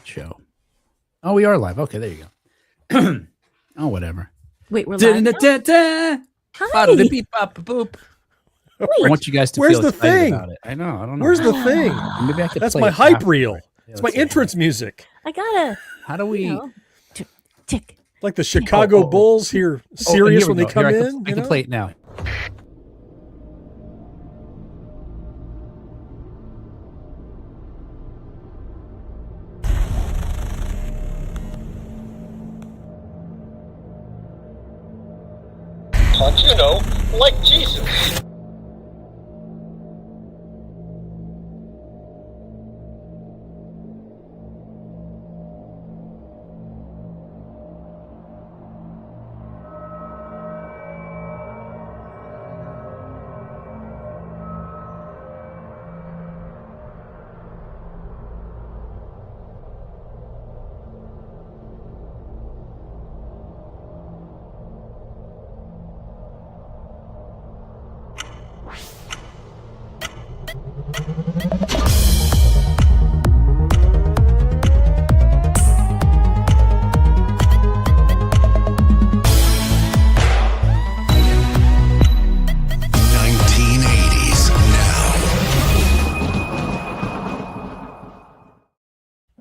show. Oh, we are live. Okay, there you go. Oh, whatever. Wait, we're live now? Hi. Boop. I want you guys to Where's feel the excited thing? about it. I know. I don't know. Where's the thing? Maybe I could That's play my it hype after. reel. Yeah, It's my let's see. entrance music. I gotta. How do we? You know, tick. Like the Chicago Bulls here, serious here we when they go. come Here, in. I can play it now. Like Jesus.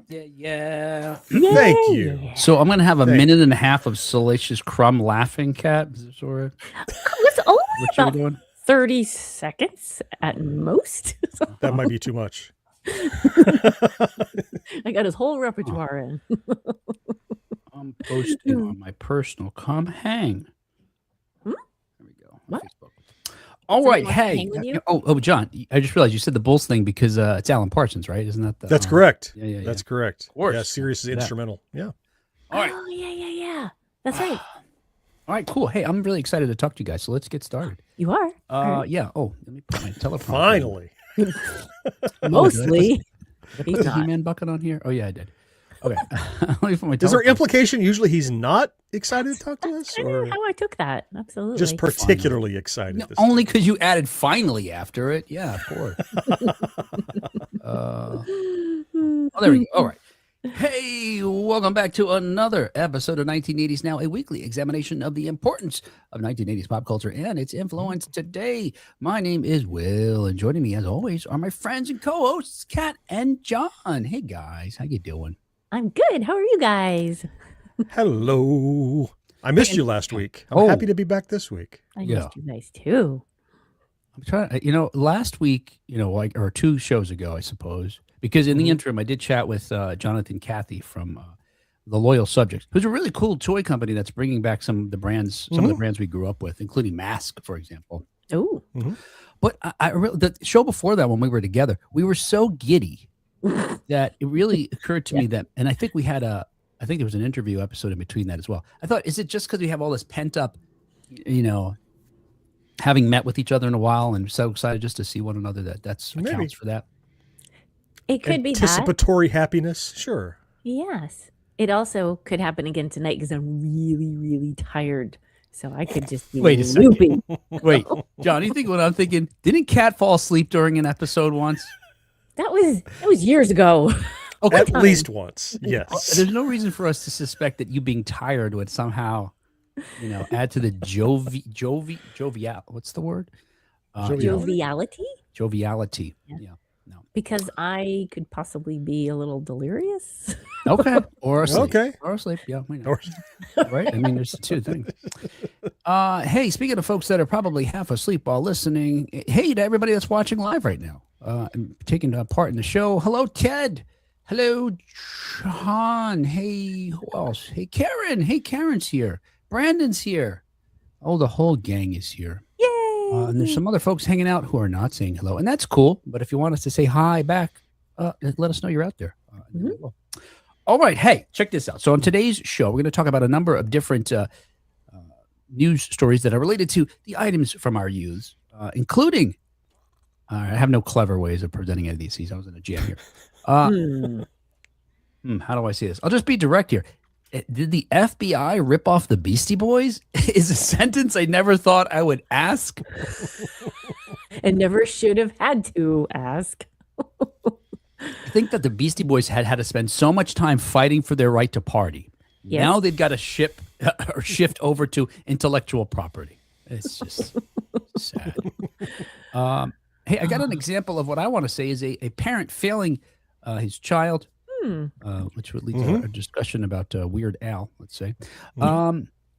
Yeah. Thank you. So I'm gonna have a Thank minute and a half of Salacious Crumb laughing, Cat. Is this sort of It was only what you're about doing? 30 seconds at most. That might be too much. I got his whole repertoire in. I'm posting on my personal hang. Hmm? There we go. on What? Facebook. All Somebody right, wants to hey. hang with you? Oh, John, I just realized you said the Bulls thing because it's Alan Parsons, right? Isn't that the? That's correct. Yeah. That's correct. Of course. Yeah, Sirius is Yeah. instrumental. Yeah. All right. Oh, yeah. That's right. All right, cool. Hey, I'm really excited to talk to you guys. So let's get started. You are. All right. Yeah. Oh, let me put my teleprompter. Finally. Mostly. Did I put He's the not. He-Man bucket on here? Oh yeah, I did. Okay. Let me put my Is there teleprompter. implication usually he's not excited to talk to us? I don't Or know how I took that. Absolutely. just particularly excited? No, this only time? because you added finally after it. Yeah, of course. Oh, there we go. All right. Hey, welcome back to another episode of 1980s Now, a weekly examination of the importance of 1980s pop culture and its influence today. My name is Will, and joining me, as always, are my friends and co-hosts, Kat and John. Hey, guys. How you doing? I'm good. How are you guys? Hello. I missed you last week. I'm Oh. happy to be back this week. I Yeah. missed you guys too. I'm trying, last week, or 2 shows ago, I suppose, because in the interim, I did chat with Jonathan Cathy from The Loyal Subjects, who's a really cool toy company that's bringing back some of the brands we grew up with, including Mask, for example. Oh, But the show before that, when we were together, we were so giddy that it really occurred to me that, and I think I think there was an interview episode in between that as well. I thought, is it just because we have all this pent up, having met with each other in a while and so excited just to see one another that's Maybe. accounts for that? it could be that. Anticipatory happiness. Sure. Yes. It also could happen again tonight because I'm really, really tired. So I could just be Wait a second. looping. Wait, John, you think what I'm thinking? Didn't Kat fall asleep during an episode once? That was years ago. Okay, At least once. Yes. there's no reason for us to suspect that you being tired would somehow, add to the jovial. What's the word? Joviality? Joviality. Yeah. Yeah. No. Because I could possibly be a little delirious. Okay. Or asleep. Okay. Or asleep. Yeah. We know. Or- Right? I mean, there's 2 things. Hey, speaking of folks that are probably half asleep while listening, hey to everybody that's watching live right now, and taking part in the show. Hello, Ted. Hello, John. Hey, who else? Hey, Karen. Hey, Karen's here. Brandon's here. Oh, the whole gang is here. Yay! And there's some other folks hanging out who are not saying hello, and that's cool. But if you want us to say hi back, let us know you're out there. And then we will. All right. Hey, check this out. So on today's show, we're going to talk about a number of different news stories that are related to the items from our youth, including, I have no clever ways of presenting any of these. I was in a jam here. How do I say this? I'll just be direct here. Did the FBI rip off the Beastie Boys? Is a sentence I never thought I would ask. And never should have had to ask. I think that the Beastie Boys had to spend so much time fighting for their right to party. Yes. Now they've got to shift over to intellectual property. It's just sad. Hey, I got an example of what I want to say is a parent failing his child, which would lead to a discussion about Weird Al, let's say.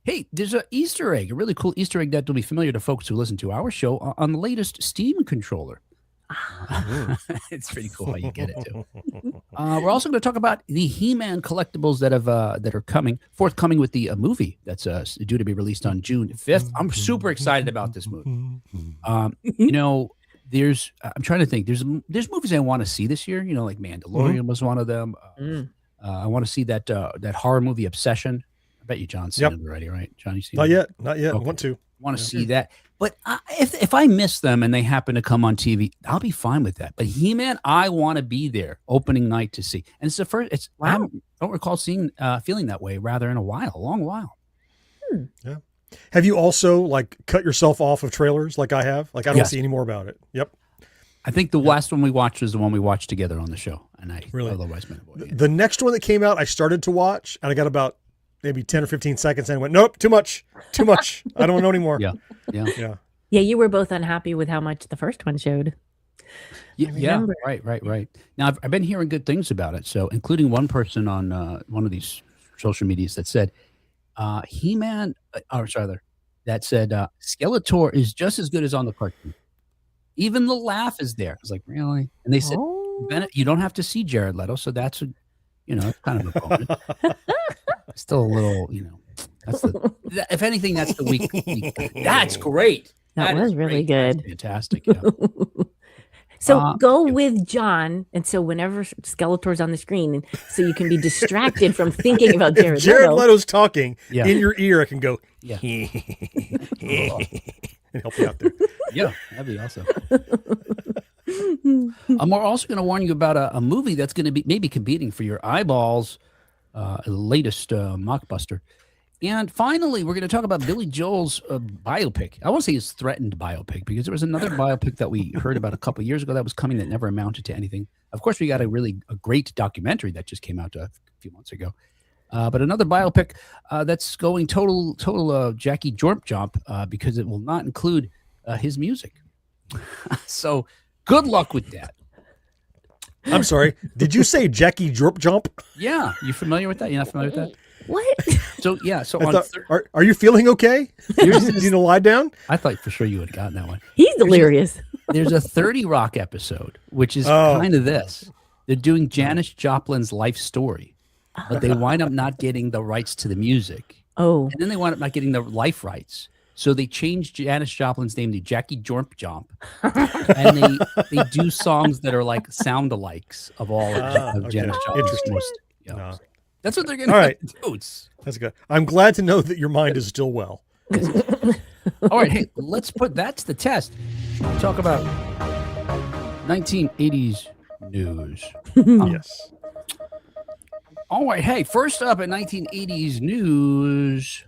Hey, there's an Easter egg, a really cool Easter egg that will be familiar to folks who listen to our show on the latest Steam controller. It's pretty cool how you get it too. We're also going to talk about the He-Man collectibles that are forthcoming with the movie that's due to be released on June 5th. I'm super excited about this movie. You know, I'm trying to think. There's movies I want to see this year. You know, like Mandalorian was one of them. I want to see that horror movie Obsession. I bet you John's seen it already, right? John, you seen it? Not yet. Okay. Want to see that. But if I miss them and they happen to come on TV, I'll be fine with that. But He-Man, I want to be there opening night to see. And it's the first. I don't recall feeling that way rather in a long while. Yeah. Have you also like cut yourself off of trailers like I have? Like I don't Yes. see any more about it. Yep. I think the last one we watched was the one we watched together on the show, and I Really? otherwise been avoiding it. The next one that came out, I started to watch, and I got about maybe 10 or 15 seconds and went, nope, too much. I don't know anymore. Yeah. Yeah, you were both unhappy with how much the first one showed. Yeah, right. Now I've been hearing good things about it. So, including one person on one of these social medias that said, He-Man, that said Skeletor is just as good as on the cartoon. Even the laugh is there. I was like, really? And they said, Bennett, you don't have to see Jared Leto, so that's it's kind of a bonus. Still a little, that's if anything, that's the weak. That's great. That was really great. good. That's fantastic. Yeah. So go with John, and so whenever Skeletor's on the screen, and so you can be distracted from thinking about Jared Jared Leto. Leto's talking Yeah. in your ear, I can go, Yeah. and help you out there. Yeah, that'd be awesome. We're also going to warn you about a movie that's going to be maybe competing for your eyeballs, latest mockbuster. And finally, we're going to talk about Billy Joel's biopic. I won't say his threatened biopic because there was another biopic that we heard about a couple years ago that was coming that never amounted to anything. Of course, we got a great documentary that just came out a few months ago. But another biopic that's going total Jackie Jump because it will not include his music. So good luck with that. I'm sorry. Did you say Jackie Jump? Yeah, you familiar with that? You're not familiar with that? What? So yeah, so I thought, are you feeling okay? You need to lie down? I thought for sure you would have gotten that one. He's delirious. There's a 30 Rock episode, which is kind of this. They're doing Janis Joplin's life story, but they wind up not getting the rights to the music. Oh. And then they wind up not getting the life rights. So they changed Janis Joplin's name to Jackie Jump, and they do songs that are like sound-alikes of all of Janis Joplin's Interesting. most. Yeah. No. That's what they're going to All right. do. That's good. I'm glad to know that your mind is still well. All right, hey, let's put that to the test. Talk about 1980s news. Yes. All right, hey, first up at 1980s news.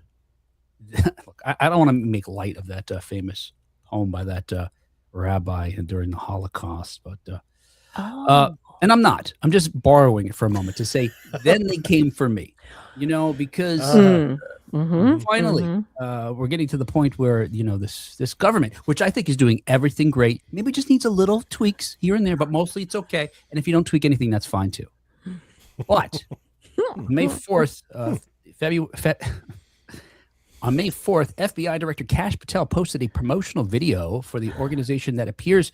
Look, I don't want to make light of that famous poem by that rabbi during the Holocaust, but and I'm not. I'm just borrowing it for a moment to say, then they came for me, because finally we're getting to the point where, this government, which I think is doing everything great, maybe just needs a little tweaks here and there, but mostly it's okay. And if you don't tweak anything, that's fine too. But May 4th, on May 4th, FBI Director Kash Patel posted a promotional video for the organization that appears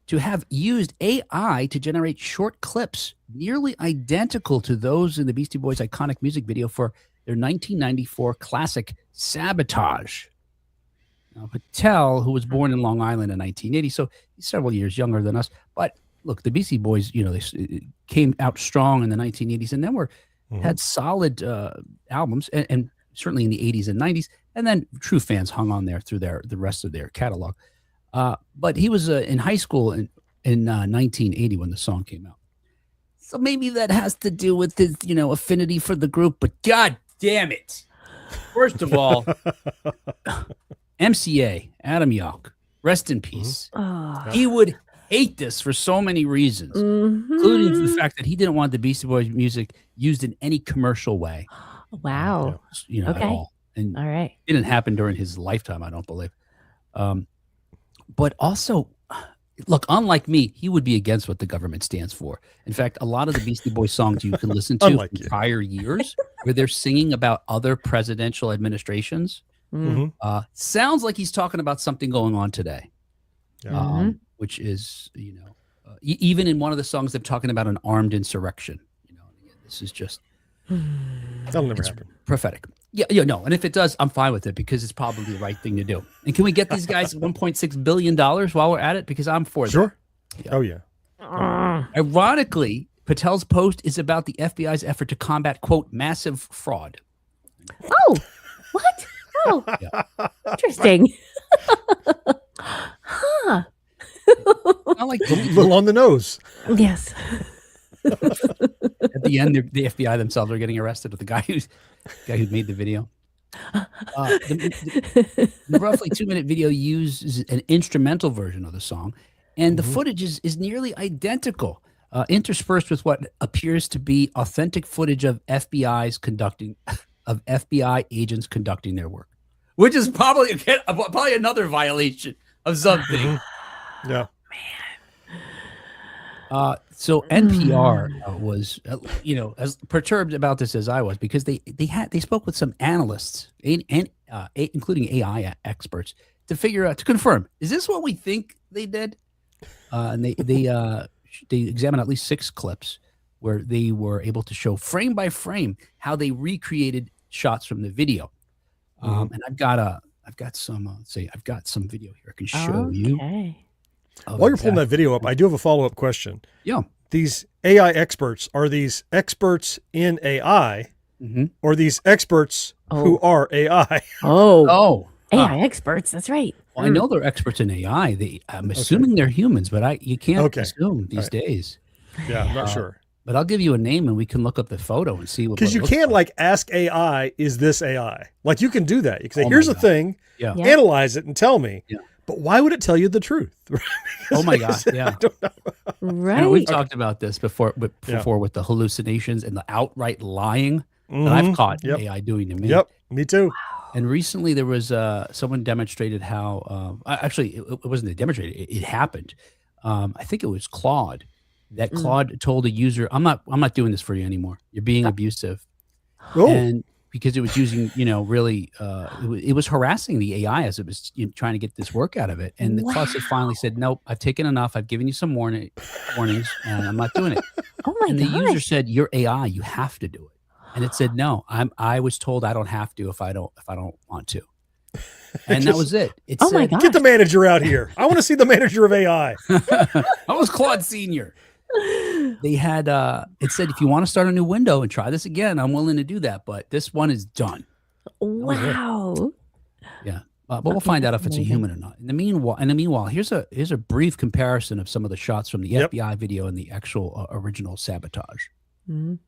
to have used AI to generate short clips nearly identical to those in the Beastie Boys' iconic music video for their 1994 classic Sabotage. Now, Patel, who was born in Long Island in 1980, so he's several years younger than us. But look, the Beastie Boys, they came out strong in the 1980s and then had solid albums and certainly in the 80s and 90s. And then true fans hung on there through the rest of their catalog. But he was in high school in 1980 when the song came out. So maybe that has to do with his, affinity for the group. But God damn it. First of all, MCA, Adam Yauch, rest in peace. He would hate this for so many reasons, including the Mhm. fact that he didn't want the Beastie Boys music used in any commercial way, Wow. at Okay. all. And All right. it didn't happen during his lifetime, I don't believe. Um, but also, look, unlike me, he would be against what the government stands for. In fact, a lot of the Beastie Boys songs you can listen to Unlike from you. prior years where they're singing about other presidential administrations Mm. Mhm. sounds like he's talking about something going on today, Yeah. Mhm. which is, even in one of the songs, they're talking about an armed insurrection. Again, this is just That'll never it's happen. prophetic. Yeah, no. And if it does, I'm fine with it because it's probably the right thing to do. And can we get these guys $1.6 billion while we're at it? Because I'm for that. Sure. Yeah. Oh yeah. Ironically, Patel's post is about the FBI's effort to combat, quote, massive fraud. Oh, what? Oh, interesting. Huh. Not like A little on the nose. Yes. at the end, the FBI themselves are getting arrested with the guy who made the video. The roughly 2-minute video uses an instrumental version of the song, and the footage is nearly identical, interspersed with what appears to be authentic footage of FBI agents conducting their work, which is probably another violation of something. Yeah. So NPR was, as perturbed about this as I was, because they spoke with some analysts including AI experts to figure out, to confirm, is this what we think they did? And they examined at least 6 clips where they were able to show frame by frame how they recreated shots from the video. And I've got some video here I can show you. Okay. While you're pulling that video up, I do have a follow-up question. Yeah. These AI experts, are these experts in AI or these experts who are AI? Oh, AI experts. That's right. Well, I know they're experts in AI. I'm assuming they're humans, but you can't assume these days. Yeah, I'm not sure. But I'll give you a name and we can look up the photo and see what. Because you it looks can like ask AI, is this AI? Like you can do that. You can say, Oh my here's the God. thing, Yeah. Yeah. analyze it and tell me. Yeah. But why would it tell you the truth? Oh my God. I Yeah. don't know. Right. We've talked about this before with the hallucinations and the outright lying that I've caught Yep. AI doing to me. Yep, me too. And recently there was someone demonstrated how actually it wasn't demonstrated, it happened. I think it was Claude. That Claude told a user, I'm not doing this for you anymore. You're being abusive. Oh, And because it was using, really, it was harassing the AI as it was trying to get this work out of it. And the Claude finally said, nope, I've taken enough. I've given you some warnings, and I'm not doing it. Oh my And the God. user said, you're AI, you have to do it. And it said, no, I was told I don't have to if I don't want to. And that was it. It Oh my said, God. get the manager out here. I want to see the manager of AI. I was Claude Senior. They had it said, if you want to start a new window and try this again, I'm willing to do that, but this one is done. Wow. Yeah. But we'll find out if it's a human or not. In the meanwhile, here's a brief comparison of some of the shots from the FBI video and the actual original Sabotage. Mhm.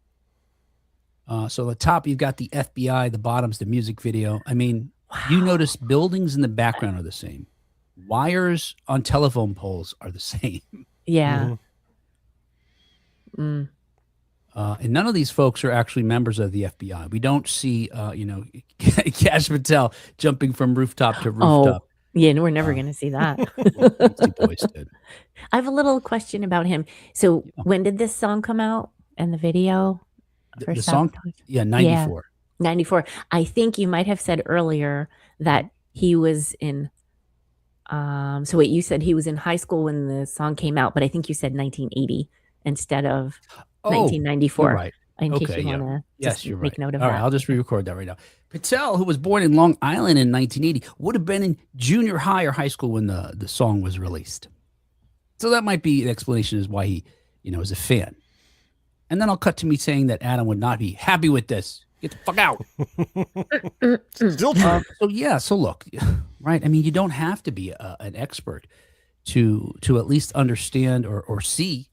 So the top, you've got the FBI, the bottom's the music video. I mean, you notice buildings in the background are the same. Wires on telephone poles are the same. Yeah. Mm. And none of these folks are actually members of the FBI. We don't see, Cash Patel jumping from rooftop to rooftop. Yeah, we're never going to see that. Beastie Boys did. I have a little question about him. So, when did this song come out and the video? for The song, Sabotage? yeah, 94. 94. I think you might have said earlier that he was in so wait, you said he was in high school when the song came out, but I think you said 1980 instead of Oh, 1994. you're right. In case Okay, you yeah. want to Yes, you're make right. note of All that. right, I'll just re-record that right now. Patel, who was born in Long Island in 1980, would have been in junior high or high school when the song was released. So that might be an explanation as why he, is a fan. And then I'll cut to me saying that Adam would not be happy with this. Get the fuck out. Still true. So look, right? I mean, you don't have to be an expert to at least understand or see,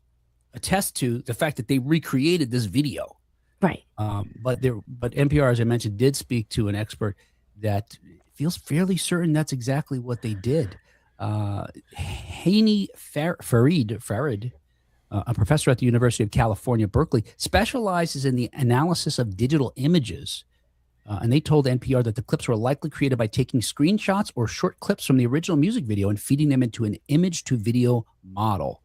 attest to the fact that they recreated this video. Right. But NPR, as I mentioned, did speak to an expert that feels fairly certain that's exactly what they did. Haney Farid, a professor at the University of California, Berkeley, specializes in the analysis of digital images. And they told NPR that the clips were likely created by taking screenshots or short clips from the original music video and feeding them into an image-to-video model.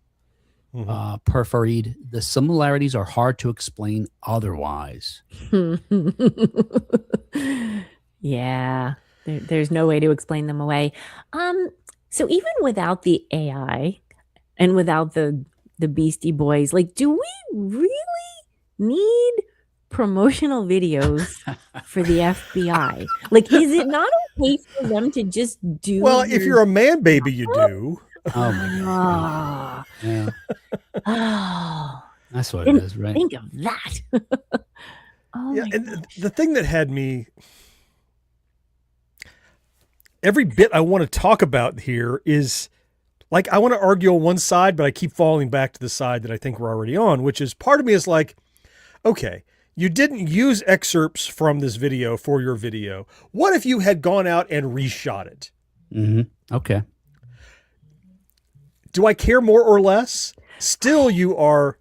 Per Farid, the similarities are hard to explain otherwise. Yeah, there's no way to explain them away. So even without the AI and without the Beastie Boys, like, do we really need promotional videos for the FBI? Like, is it not okay for them to just do? Well, if you're a man baby, you do. Oh my God. Yeah. Oh, That's what it is, right? think of that. Oh Yeah, my and gosh. the thing that had me, every bit I want to talk about here is, like, I want to argue on one side, but I keep falling back to the side that I think we're already on, which is, part of me is like, okay, you didn't use excerpts from this video for your video. What if you had gone out and reshot it? Okay. Do I care more or less? Still,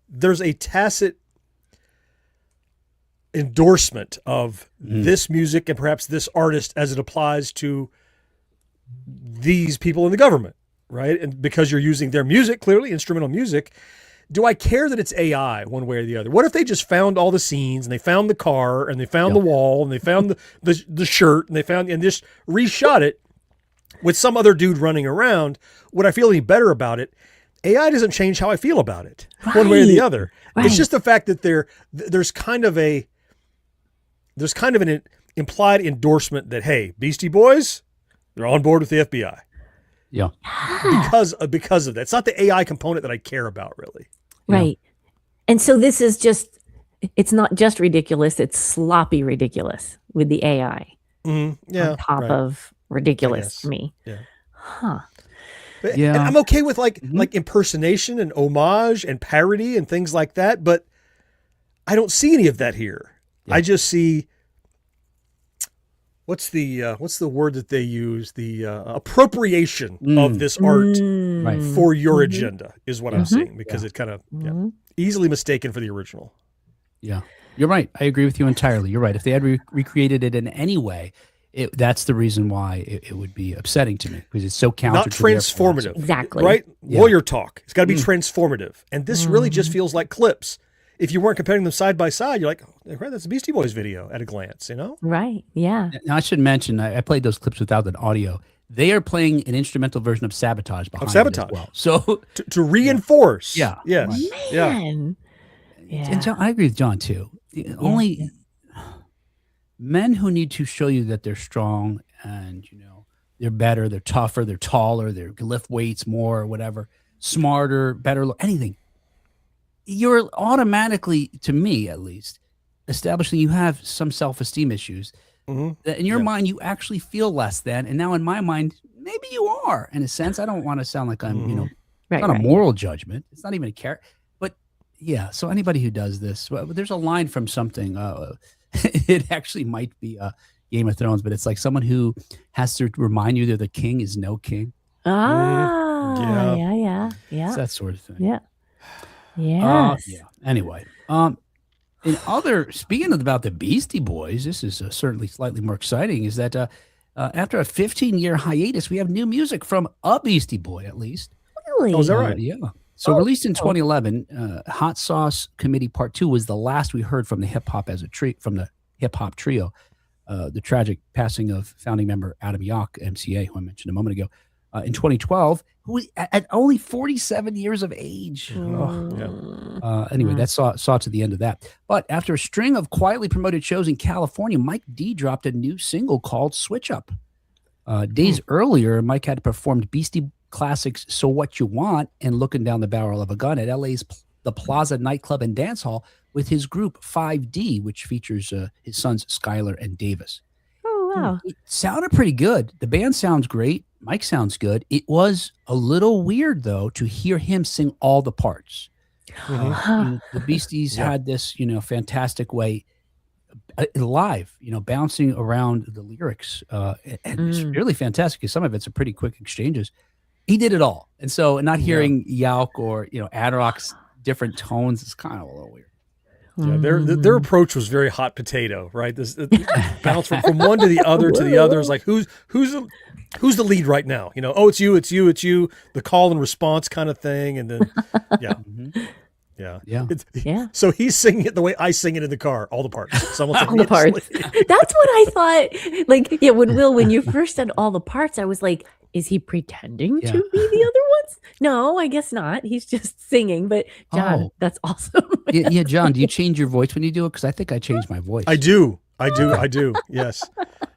there's a tacit endorsement of this music and perhaps this artist as it applies to these people in the government, right? And because you're using their music, clearly instrumental music, do I care that it's AI one way or the other? What if they just found all the scenes and they found the car and they found the wall and they found the shirt and and just reshot it with some other dude running around? Would I feel any better about it? AI doesn't change how I feel about it one way or the other. Right. It's just the fact that there's kind of an implied endorsement that, hey, Beastie Boys, they're on board with the FBI. Yeah. Because of that. It's not the AI component that I care about, really. Right. And so this is just, it's not just ridiculous, it's sloppy ridiculous with the AI Yeah. on top right. of ridiculous for me. Yeah. Huh. But- Yeah. And I'm okay with like impersonation and homage and parody and things like that, but I don't see any of that here. Yeah. I just see what's the word that they use? The appropriation of this art Right. for your agenda is what I'm seeing, because it kind of easily mistaken for the original. Yeah. You're right. I agree with you entirely. You're right. If they had recreated it in any way, that's the reason why it would be upsetting to me, because it's so counter Not to their transformative. philosophy. Exactly. Right? Yeah. Lawyer talk. It's got to be transformative. And this really just feels like clips. If you weren't comparing them side by side, you're like, oh, that's a Beastie Boys video at a glance, you know? Right. Yeah. Now, I should mention, I played those clips without an audio. They are playing an instrumental version of Sabotage behind it Sabotage. as well. So, To reinforce. Yeah. Yes. Right. Yeah. Man. Yeah. and John, I agree with John too. Only men who need to show you that they're strong and, they're better, they're tougher, they're taller, they can lift weights more, or whatever, smarter, better, anything. You're automatically, to me at least, establishing you have some self-esteem issues. That in your mind, you actually feel less than. And now in my mind, maybe you are, in a sense. I don't want to sound like I'm, Right, not a right. moral judgment. It's not even a character. But yeah, so anybody who does this, well, there's a line from something. It actually might be Game of Thrones, but it's like someone who has to remind you that the king is no king. Ah, Yeah. yeah. It's that sort of thing. Yeah. Yes. Yeah. Anyway, speaking about the Beastie Boys, this is certainly slightly more exciting. Is that after a 15-year hiatus, we have new music from a Beastie Boy, at least. Really? Oh, is that right? Yeah. So released in 2011, Hot Sauce Committee Part 2 was the last we heard from the hip hop trio. The tragic passing of founding member Adam Yauch, MCA, who I mentioned a moment ago, in 2012, who at only 47 years of age. Anyway, that saw to the end of that. But after a string of quietly promoted shows in California, Mike D dropped a new single called Switch Up. Days earlier, Mike had performed Beastie Classics' So What You Want and Looking Down the Barrel of a Gun at LA's The Plaza nightclub and dance hall with his group 5D, which features his sons Skylar and Davis. Oh, wow. It sounded pretty good. The band sounds great. Mike sounds good. It was a little weird, though, to hear him sing all the parts. The Beasties had this, fantastic way live, bouncing around the lyrics. And it's really fantastic because some of it's a pretty quick exchanges. he did it all. And so not hearing Yauk or, Adrock's different tones is kind of a little weird. Yeah, their approach was very hot potato, right? This bounce from one to the other to the other. It's like who's the lead right now? Oh, it's you. The call and response kind of thing, and then yeah. So he's singing it the way I sing it in the car, all the parts, all the parts. That's what I thought. When you first said all the parts, I was like, is he pretending to be the other ones? No, I guess not. He's just singing. But John, that's awesome. yeah, John, do you change your voice when you do it? Because I think I changed my voice. I do. Yes,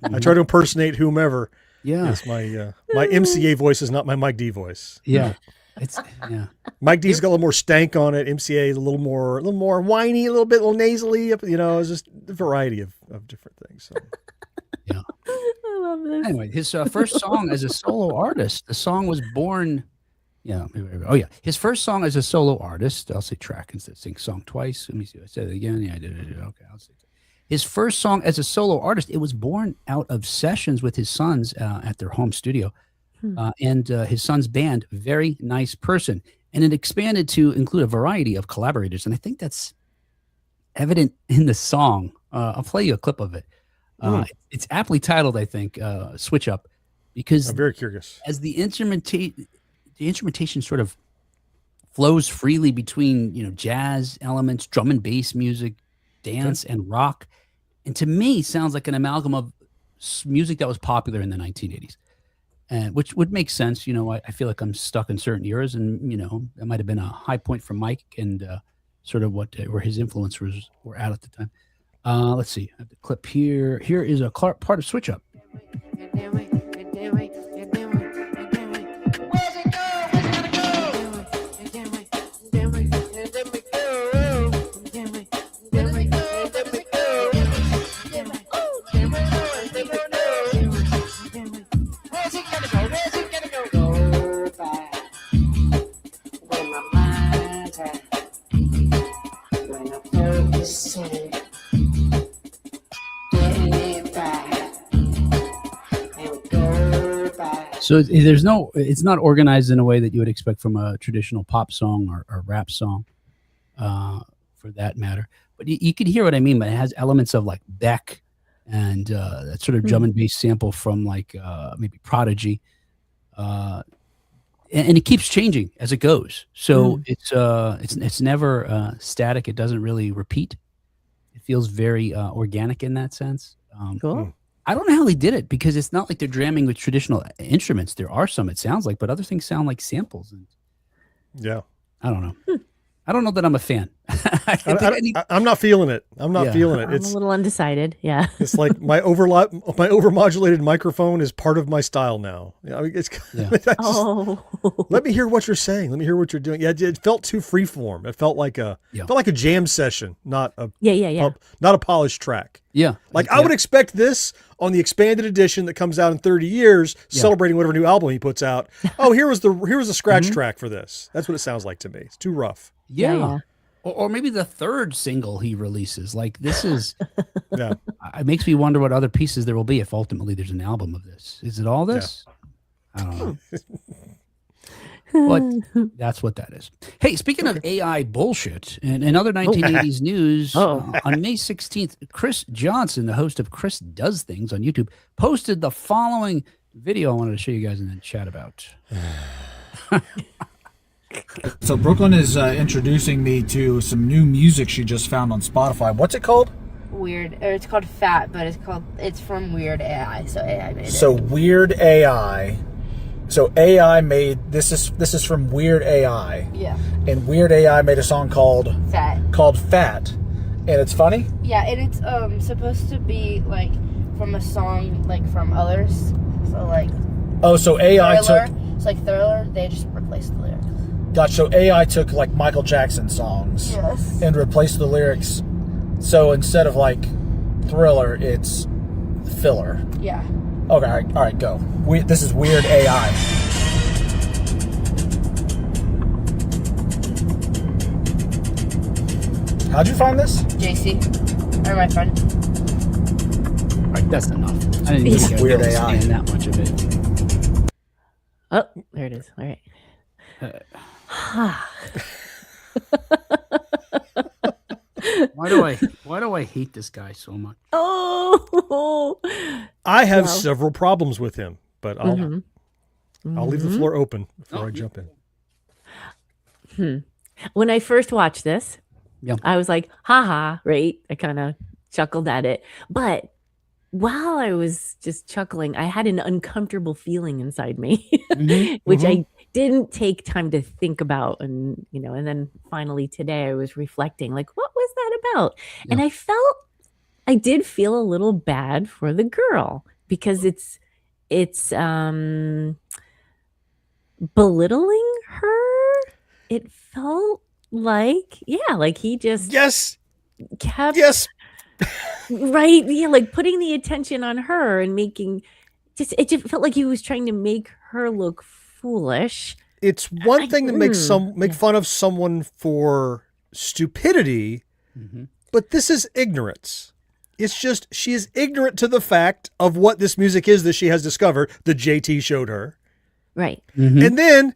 I try to impersonate whomever. Yeah, yes, my MCA voice is not my Mike D voice. Yeah, Mike D's got a little more stank on it. MCA is a little more whiny, a little nasally. It's just a variety of different things. So. Yeah. I love this. Anyway, his first song as a solo artist, the song was born. Yeah. Oh, yeah. His first song as a solo artist, I'll say track instead of sing song twice. Let me see. I said it again. Yeah, I did. Okay. I'll say it. His first song as a solo artist, it was born out of sessions with his sons at their home studio and his son's band, Very Nice Person. And it expanded to include a variety of collaborators. And I think that's evident in the song. I'll play you a clip of it. It's aptly titled, I think, Switch Up, because I'm very curious. As the instrumentation sort of flows freely between, jazz elements, drum and bass music, dance, and rock. And to me, sounds like an amalgam of music that was popular in the 1980s, and which would make sense. I feel like I'm stuck in certain eras, and, that might have been a high point for Mike and sort of where his influencers were at the time. Let's see. I have the clip here. Here is a part of Switch Up. So it's not organized in a way that you would expect from a traditional pop song or rap song, for that matter. But you can hear what I mean. But it has elements of like Beck and that sort of drum and bass sample from like maybe Prodigy, and it keeps changing as it goes. So it's never static. It doesn't really repeat. It feels very organic in that sense. Cool. I don't know how they did it, because it's not like they're jamming with traditional instruments. There are some, it sounds like, but other things sound like samples. And yeah. I don't know. I don't know that I'm a fan. I'm not feeling it. I'm not feeling it. I'm a little undecided. Yeah. It's like my overmodulated microphone is part of my style now. Let me hear what you're saying. Let me hear what you're doing. Yeah, it felt too freeform. It felt like a jam session, not a not a polished track. Yeah. I would expect this on the expanded edition that comes out in 30 years, celebrating whatever new album he puts out. Oh, here was the scratch track for this. That's what it sounds like to me. It's too rough. Yeah. Or maybe the third single he releases. Like, this is, it makes me wonder what other pieces there will be if ultimately there's an album of this. Is it all this? I don't know. But that's what that is. Hey, speaking of AI bullshit and other 1980s news, on May 16th, Chris Johnson, the host of Chris Does Things on YouTube, posted the following video I wanted to show you guys in the chat about. So Brooklyn is introducing me to some new music she just found on Spotify. What's it called? Weird, or it's called Fat, but it's from Weird AI, so AI made it. So Weird AI. So AI made this is from Weird AI. Yeah. And Weird AI made a song called Fat. And it's funny? Yeah, and it's supposed to be like from a song like from others. So like so AI Thriller. took It's like Thriller, they just replaced the lyrics. Gotcha. So AI took like Michael Jackson songs and replaced the lyrics. So instead of like Thriller, it's filler. Yeah. Okay, all right, go. This is Weird AI. How'd you find this? JC, or my friend. All right, that's enough. I didn't even Weird understand AI. that much of it. Oh, there it is. All right. Why do I hate this guy so much? Oh. I have Well. several problems with him, but I'll Mhm. I'll leave the Mhm. floor open before Oh, I yeah. jump in. When I first watched this, Yeah. I was like, haha, right? I kind of chuckled at it. But while I was just chuckling, I had an uncomfortable feeling inside me, Mhm, which mhm. I didn't take time to think about. And, and then finally today I was reflecting, like, what was that about? And I did feel a little bad for the girl because it's belittling her. It felt like, like he just Yes, kept yes. right, like putting the attention on her and making it just felt like he was trying to make her look foolish. It's one thing to make yeah. fun of someone for stupidity, mhm. but this is ignorance. It's just she is ignorant to the fact of what this music is that she has discovered, that JT showed her. Right. Mhm. And then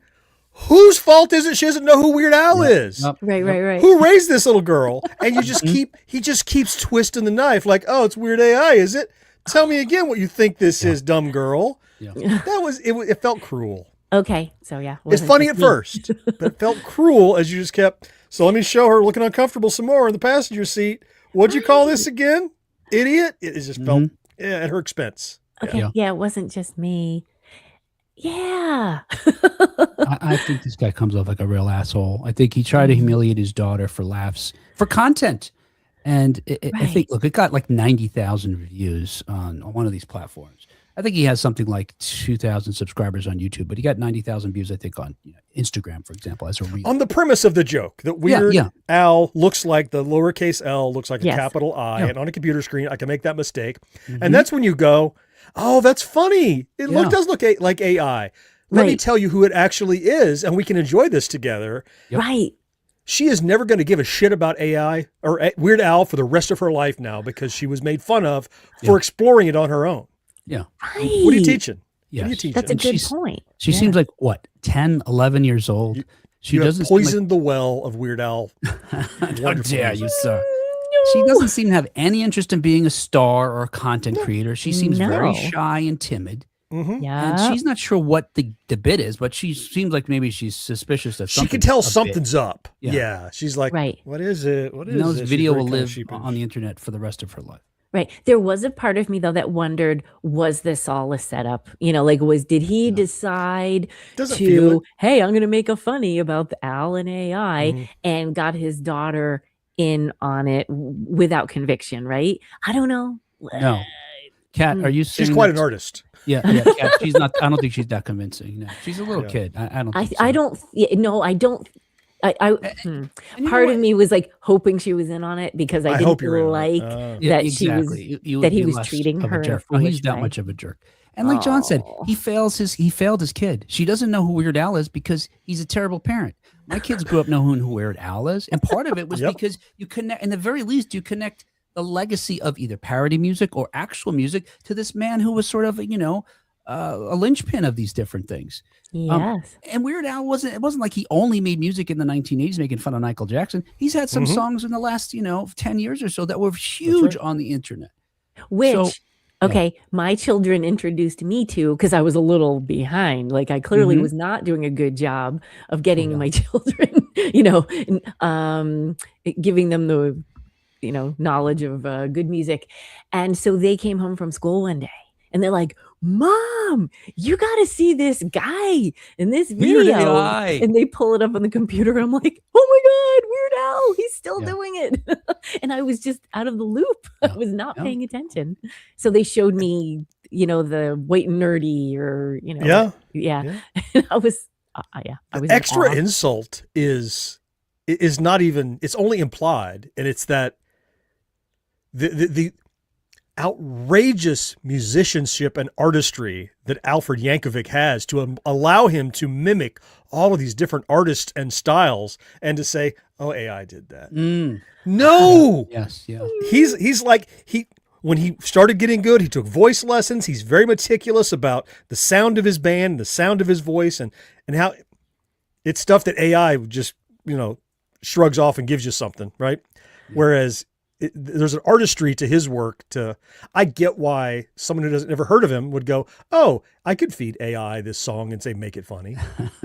whose fault is it she doesn't know who Weird Al is? Yep. Right. Who raised this little girl? And you just he just keeps twisting the knife like, oh, it's Weird AI, is it? Tell me again what you think this is, dumb girl. Yeah. It felt cruel. Okay. So yeah. It's wasn't funny just at me. first, but it felt cruel as you just kept. So let me show her looking uncomfortable some more in the passenger seat. What'd you call this again? Idiot. It just felt at her expense. Okay. Yeah. Yeah, it wasn't just me. Yeah. I think this guy comes off like a real asshole. I think he tried to humiliate his daughter for laughs, for content. And I think, look, it got like 90,000 views on one of these platforms. I think he has something like 2,000 subscribers on YouTube, but he got 90,000 views, I think, on Instagram, for example, as a reel. On the premise of the joke that Weird yeah. Al looks like the lowercase L looks like a Yes. capital I, Yeah. and on a computer screen, I can make that mistake. Mhm. And that's when you go, oh, that's funny. It Yeah. does look like AI. Let me Right. tell you who it actually is, and we can enjoy this together. Yep. Right. She is never going to give a shit about AI or Weird Al for the rest of her life now because she was made fun of for exploring it on her own. Yeah. Right. What are you teaching? Yes. What are you teaching? That's a And good she's- point. She seems like, what, 10, 11 years old? She You have doesn't seem like- poisoned the well of Weird Al. How Wonderful dare music. you, sir? She doesn't seem to have any interest in being a star or a content creator. She seems very No. shy and timid. Mhm. Yeah. And she's not sure what the bit is, but she seems like maybe she's suspicious of She something. can tell a bit. something's up. Yeah. Yeah. She's like, Right. what is it? What is You know, it? this She's video very will kinda live sheepish. on the internet for the rest of her life. Right. There was a part of me though that wondered, was this all a setup? Did he decide Doesn't feel to, it. hey, I'm going to make a funny about the Al and AI Mhm. and got his daughter in on it without conviction, right? I don't know. No. Kat, are you saying She's quite that- an artist. Yeah, Kat, she's not. I don't think she's that convincing. No, she's a little Yeah. kid. I don't. I Think so. I don't no, I don't I And you know part what? of me was like hoping she was in on it because I hope didn't you're in on it. like Yeah, that she was exactly. You would that he be was less treating of a her in a jerk. Oh, he's foolish that way. much of a jerk. And like John said, Oh. he failed his kid. She doesn't know who Weird Al is because he's a terrible parent. My kids grew up knowing who Weird Al is, and part of it was Yep. because you connect. In the very least, you connect the legacy of either parody music or actual music to this man who was sort of a linchpin of these different things. Yes. And Weird Al it wasn't like he only made music in the 1980s making fun of Michael Jackson. He's had some Mhm. songs in the last 10 years or so that were huge on the internet. Which So- okay, my children introduced me to because I was a little behind. Like I clearly Mhm. was not doing a good job of getting yeah. my children, giving them the knowledge of good music. And so they came home from school one day and they're like, "Mom, you got to see this guy in this Weird video." AI. And they pull it up on the computer. I'm like, "Oh my God, Weird Al, he's still Yeah. doing it." And I was just out of the loop. Yeah. I was not Yeah. paying attention. So they showed me, the white and nerdy or, Yeah. yeah. And I was, I was in Extra awe. insult is not even, it's only implied. And it's that the outrageous musicianship and artistry that Alfred Yankovic has to allow him to mimic all of these different artists and styles and to say, oh, AI did that. Mm, No, yes, yeah. he's like, when he started getting good, he took voice lessons. He's very meticulous about the sound of his band, the sound of his voice, and how it's stuff that AI just, shrugs off and gives you something, right? Yeah. Whereas there's an artistry to his work. I get why someone who doesn't never heard of him would go, "Oh, I could feed AI this song and say make it funny."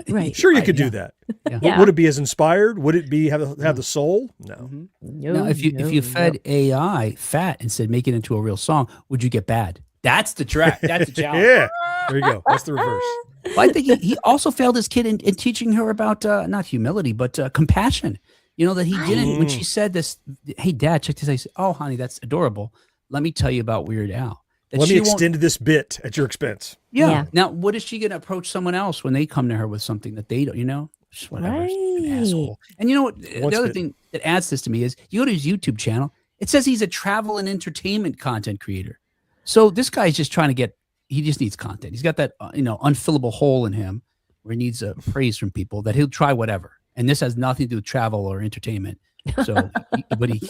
Right. Sure, you could do that. Yeah. But would it be as inspired? Would it be have the soul? No. Mm-hmm. No, Now, if you fed AI fat and said make it into a real song, would you get bad? That's the track. That's the challenge. Yeah, there you go. That's the reverse. But I think he also failed his kid in teaching her about not humility, but compassion. That he didn't, when she said this, "Hey, Dad, check this out." He said, "Oh, honey, that's adorable. Let me tell you about Weird Al." Let me extend this bit at your expense. Yeah. Now, what is she going to approach someone else when they come to her with something that they don't, Just whatever. Right. An asshole. And you know what? The other thing that adds this to me is you go to his YouTube channel, it says he's a travel and entertainment content creator. So this guy's just trying to he just needs content. He's got that, unfillable hole in him where he needs praise from people that he'll try whatever. And this has nothing to do with travel or entertainment. So, but he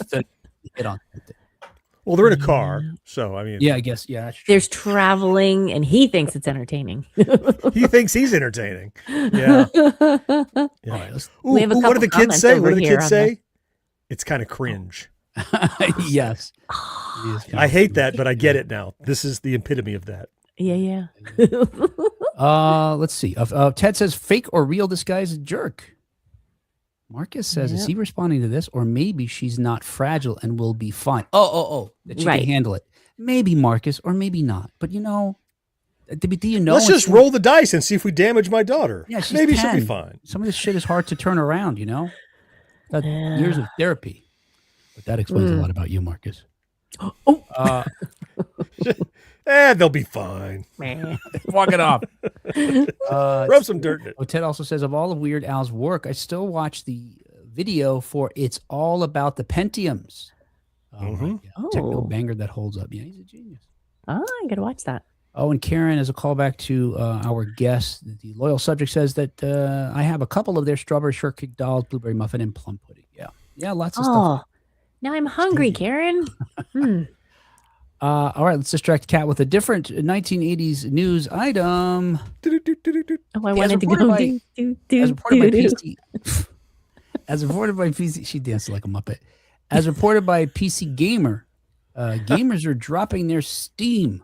hit on something. Well, they're in a car, so I mean, yeah, I guess, yeah. That's true. There's traveling, and he thinks it's entertaining. He thinks he's entertaining. Yeah. All right, We have a what do the couple kids say? comments What do the over here kids on say? It's kind of cringe. Yes. I hate that, but I get it now. This is the epitome of that. Yeah. Let's see. Ted says, fake or real, this guy's a jerk. Marcus says, is he responding to this? Or maybe she's not fragile and will be fine. That she can handle it. Maybe Marcus, or maybe not. But do you know? Let's just roll the dice and see if we damage my daughter. Yeah, she's maybe 10. she'll be fine. Some of this shit is hard to turn around, Got years of therapy. But that explains a lot about you, Marcus. They'll be fine. Walk it off. Rub some dirt in it. Ted also says, of all of Weird Al's work, I still watch the video for It's All About the Pentiums. Right, yeah. Techno banger that holds up. Yeah, he's a genius. I gotta watch that. Oh, and Karen, as a callback to our guest, the loyal subject says that I have a couple of their strawberry shortcake dolls, blueberry muffin, and plum pudding. Yeah, lots of stuff. Now I'm hungry, Karen. All right, let's distract Kat with a different 1980s news item. I wanted to go. As reported by PC, she dances like a Muppet. As reported by PC Gamer, gamers are dropping their Steam.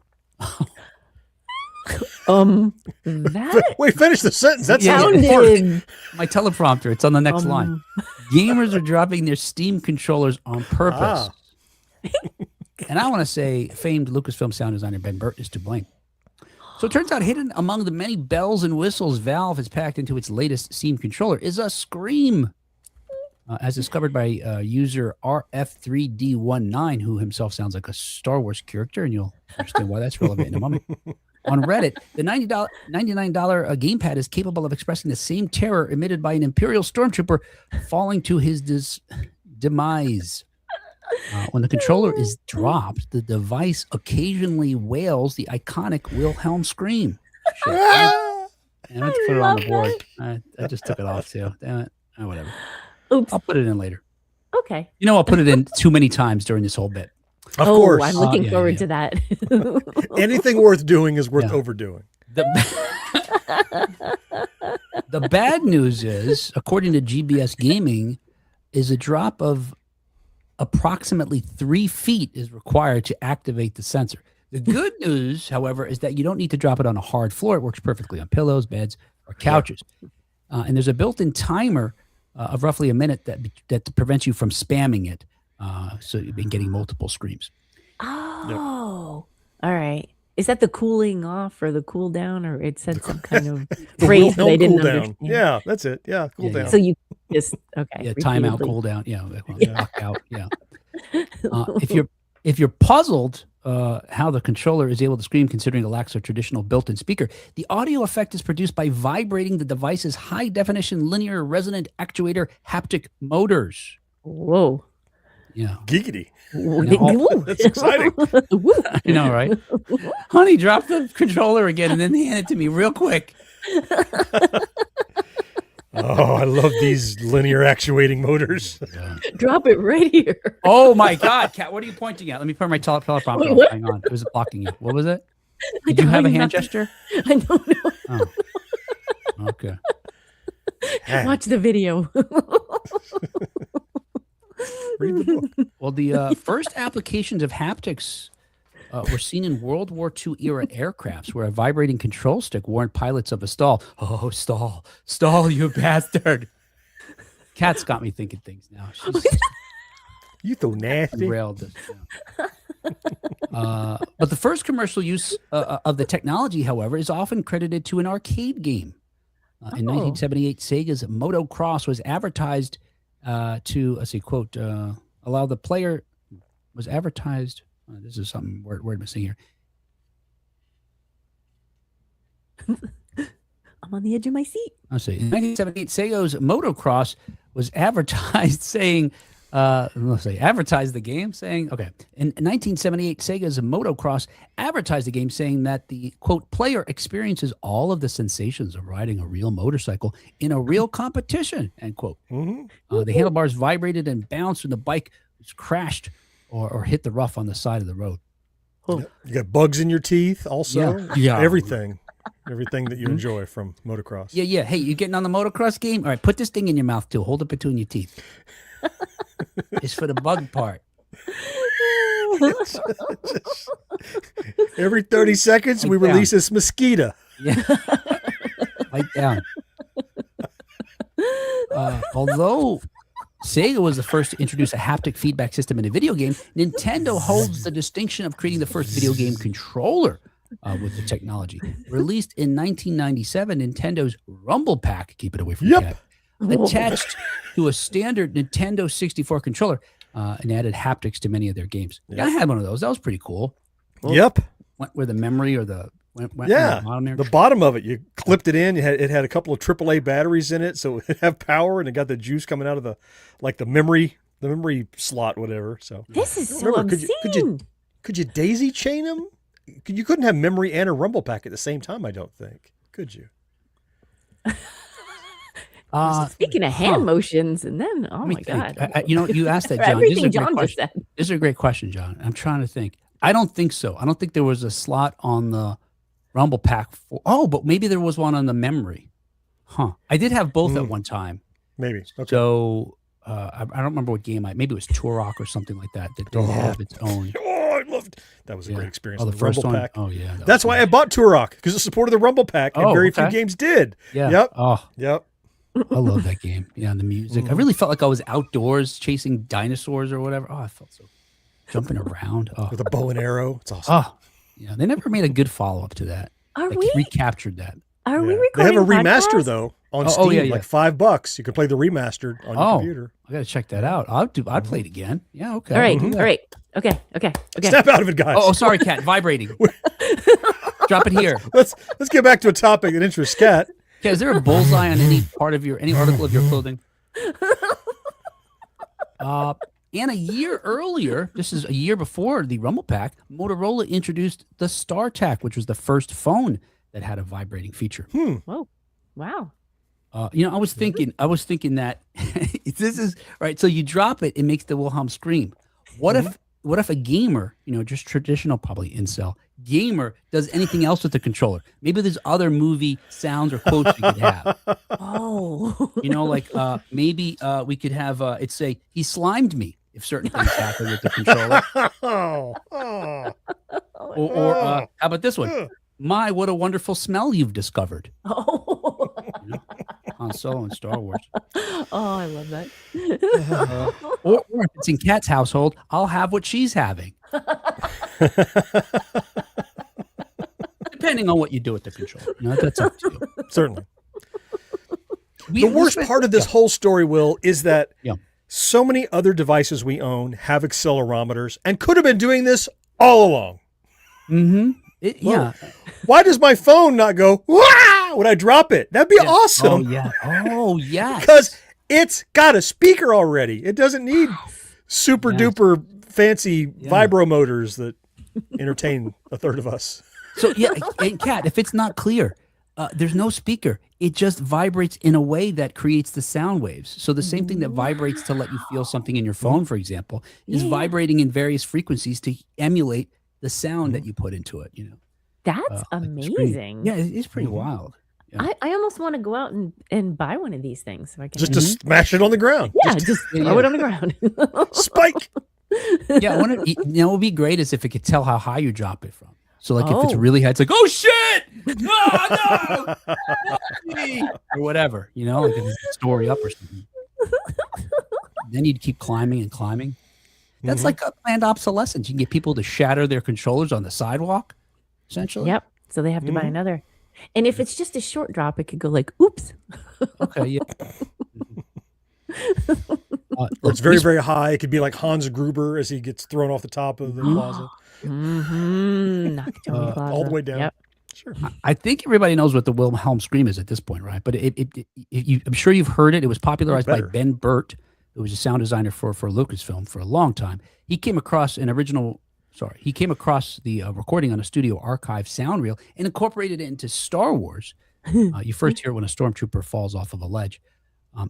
That Wait, finish the sentence. That's sounded. My teleprompter. It's on the next line. Gamers are dropping their Steam controllers on purpose. And I want to say famed Lucasfilm sound designer Ben Burtt is to blame. So it turns out hidden among the many bells and whistles Valve has packed into its latest Steam controller is a Scream. As discovered by user RF3D19, who himself sounds like a Star Wars character, and you'll understand why that's relevant in a moment. On Reddit, the $99 gamepad is capable of expressing the same terror emitted by an Imperial stormtrooper falling to his demise. When the controller is dropped, the device occasionally wails the iconic Wilhelm scream. Shit. And I meant to put it on the board. I just took it off too. Damn it. Oh, whatever. Oops. I'll put it in later. Okay. I'll put it in too many times during this whole bit. Of course. I'm looking forward to that. Anything worth doing is worth overdoing. The bad news is, according to GBS Gaming, is a drop of approximately 3 feet is required to activate the sensor. The good news, however, is that you don't need to drop it on a hard floor. It works perfectly on pillows, beds, or couches. And there's a built-in timer of roughly a minute that prevents you from spamming it. So you've been getting multiple screams. All right. Is that the cooling off or the cool down, or it said some kind of phrase that I didn't understand? Yeah, that's it. Yeah, cool down. So you just Yeah, timeout, cool down. Lock out. Yeah. If you're puzzled how the controller is able to scream considering the lack of traditional built-in speaker, the audio effect is produced by vibrating the device's high-definition linear resonant actuator haptic motors. Whoa. Yeah. Giggity. Woo. That's exciting. You know, right? Honey, drop the controller again and then hand it to me real quick. Oh, I love these linear actuating motors. Drop it right here. Oh my God, Kat, what are you pointing at? Let me put my teleprompter Wait, on. what? Hang on. It was blocking you. What was it? I Did you don't have a know hand nothing. gesture? I don't know. Oh. Okay. Watch the video. Read the book. Well, the first applications of haptics were seen in World War II era aircrafts where a vibrating control stick warned pilots of a stall. Oh, stall, you bastard. Kat's got me thinking things now. She's You so nasty. derailed this. Yeah. But the first commercial use of the technology, however, is often credited to an arcade game. In 1978, Sega's Motocross was advertised to, let's see, quote, allow the player, was advertised, this is something word missing here. I'm on the edge of my seat. Let's see. In 1978, Sega's Motocross was advertised saying, advertised the game saying, okay. In 1978, Sega's Motocross advertised the game saying that the, quote, player experiences all of the sensations of riding a real motorcycle in a real competition, end quote. Mm-hmm. The handlebars vibrated and bounced when the bike was crashed or hit the rough on the side of the road. You got bugs in your teeth also. Yeah. Everything that you enjoy from motocross. Yeah. Hey, you getting on the motocross game? All right, put this thing in your mouth too. Hold it between your teeth. It's for the bug part. Every 30 seconds, we Like down. release this mosquito. Yeah. Light down. Although Sega was the first to introduce a haptic feedback system in a video game, Nintendo holds the distinction of creating the first video game controller with the technology. Released in 1997, Nintendo's Rumble Pack, keep it away from Yep. Cat, attached to a standard Nintendo 64 controller and added haptics to many of their games. Yeah, I had one of those. That was pretty cool. Yep. Went where the memory or the went Yeah. on the bottom there. The bottom of it, you clipped it in. It had a couple of AAA batteries in it, so it have power, and it got the juice coming out of the memory slot, whatever. So This is so Remember, obscene. could you daisy chain them? You couldn't have memory and a rumble pack at the same time. I don't think. Could you? Speaking of hand motions, and then Let me my think. god, You asked that, For John. This is a everything great John just question. said. This is a great question, John. I'm trying to think. I don't think so. I don't think there was a slot on the Rumble Pack for. Oh, but maybe there was one on the memory. Huh. I did have both at one time. Maybe. Okay. So I don't remember what game maybe it was Turok or something like that that did have its own. Oh, I loved that. Was a Yeah. great experience. Oh, the the first Rumble one. Pack. Oh yeah. that That's was why nice. I bought Turok, because it supported the Rumble Pack, and Oh, very few okay. games did. Yeah. Yep. Oh, Yep. I love that game. Yeah, and the music. I really felt like I was outdoors chasing dinosaurs or whatever. Oh, I felt so jumping around. Oh, With a bow and arrow. It's awesome. oh. Yeah. They never made a good follow up to that. Are Like we? recaptured that. Are we Yeah. They recording? have a remaster podcast? though on Oh, Steam, yeah, yeah. like $5. You can play the remastered on your Oh. computer. I gotta check that out. I'd play it again. Yeah, okay. All right, I'll do all that. right, okay. Snap out of it, guys. Oh, sorry, Cat. Vibrating. Drop it here. Let's get back to a topic that interests Kat. Cat, is there a bullseye on any article of your clothing? And a year earlier, this is a year before the Rumble Pack, Motorola introduced the StarTAC, which was the first phone that had a vibrating feature. Whoa, wow. I was thinking that this is right. So you drop it, it makes the Wilhelm scream. What if a gamer, just traditional, probably incel gamer, does anything else with the controller? Maybe there's other movie sounds or quotes you could have. Oh, Maybe we could have it say he slimed me if certain things happen with the controller. Oh. Or how about this one? My, what a wonderful smell you've discovered. oh, Han Solo and Star Wars. I love that. Or if it's in Kat's household, I'll have what she's having. Depending on what you do with the controller. That's up to you. Certainly. The worst part of this whole story, Will, is that Yeah. so many other devices we own have accelerometers and could have been doing this all along. Mm-hmm. Yeah. Why does my phone not go, wah, when I drop it? That'd be awesome. Oh, yeah. Oh, yeah. Because it's got a speaker already. It doesn't need super Yes. duper fancy vibro motors that entertain a third of us. So, yeah, and Kat, if it's not clear, there's no speaker. it just vibrates in a way that creates the sound waves. So the same thing that vibrates to let you feel something in your phone, for example, is Yeah. vibrating in various frequencies to emulate the sound that you put into it. That's like the screen. amazing. Yeah, it's pretty wild. Yeah. I almost want to go out and buy one of these things so I can Just to smash it on the ground. yeah, just throw it on the ground. Spike. Yeah, it would be great is if it could tell how high you drop it from. So like if it's Oh. really high, it's like, oh shit, no, or whatever, like if it's a story up or something. Then you'd keep climbing and climbing. That's like a planned obsolescence. You can get people to shatter their controllers on the sidewalk, essentially. Yep. So they have to buy another. And if it's just a short drop, it could go like, oops. Okay. Yeah. Or it's very, very high. It could be like Hans Gruber as he gets thrown off the top of the closet. All the way down. Yep. Sure. I think everybody knows what the Wilhelm scream is at this point, right? But I'm sure you've heard it. It was popularized by better. Ben Burt, who was a sound designer for Lucasfilm for a long time. He came across the recording on a studio archive sound reel and incorporated it into Star Wars. You first hear it when a stormtrooper falls off of a ledge.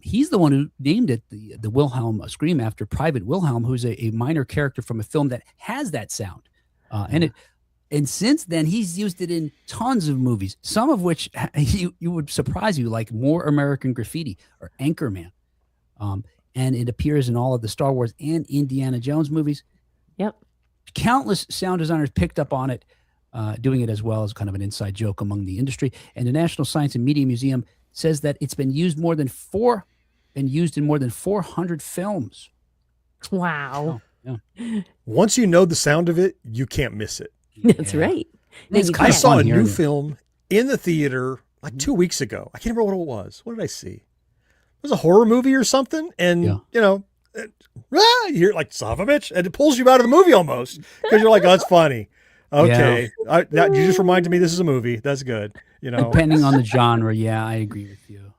He's the one who named it the Wilhelm scream after Private Wilhelm, who's a minor character from a film that has that sound. And since then, he's used it in tons of movies, some of which you would surprise you, like More American Graffiti or Anchorman. And it appears in all of the Star Wars and Indiana Jones movies. Yep. Countless sound designers picked up on it, doing it as well as kind of an inside joke among the industry. And the National Science and Media Museum says that it's been used in more than 400 films. Wow. Oh, yeah. Once you know the sound of it, you can't miss it. That's Yeah. right. It's You kinda I can't. saw a fun new hearing it. film in the theater like 2 weeks ago. I can't remember what it was. What did I see? It was a horror movie or something. And, you hear like, son of a bitch. And it pulls you out of the movie almost because you're like, oh, that's funny. Okay. You just reminded me this is a movie. That's good. Depending on the genre, yeah, I agree with you.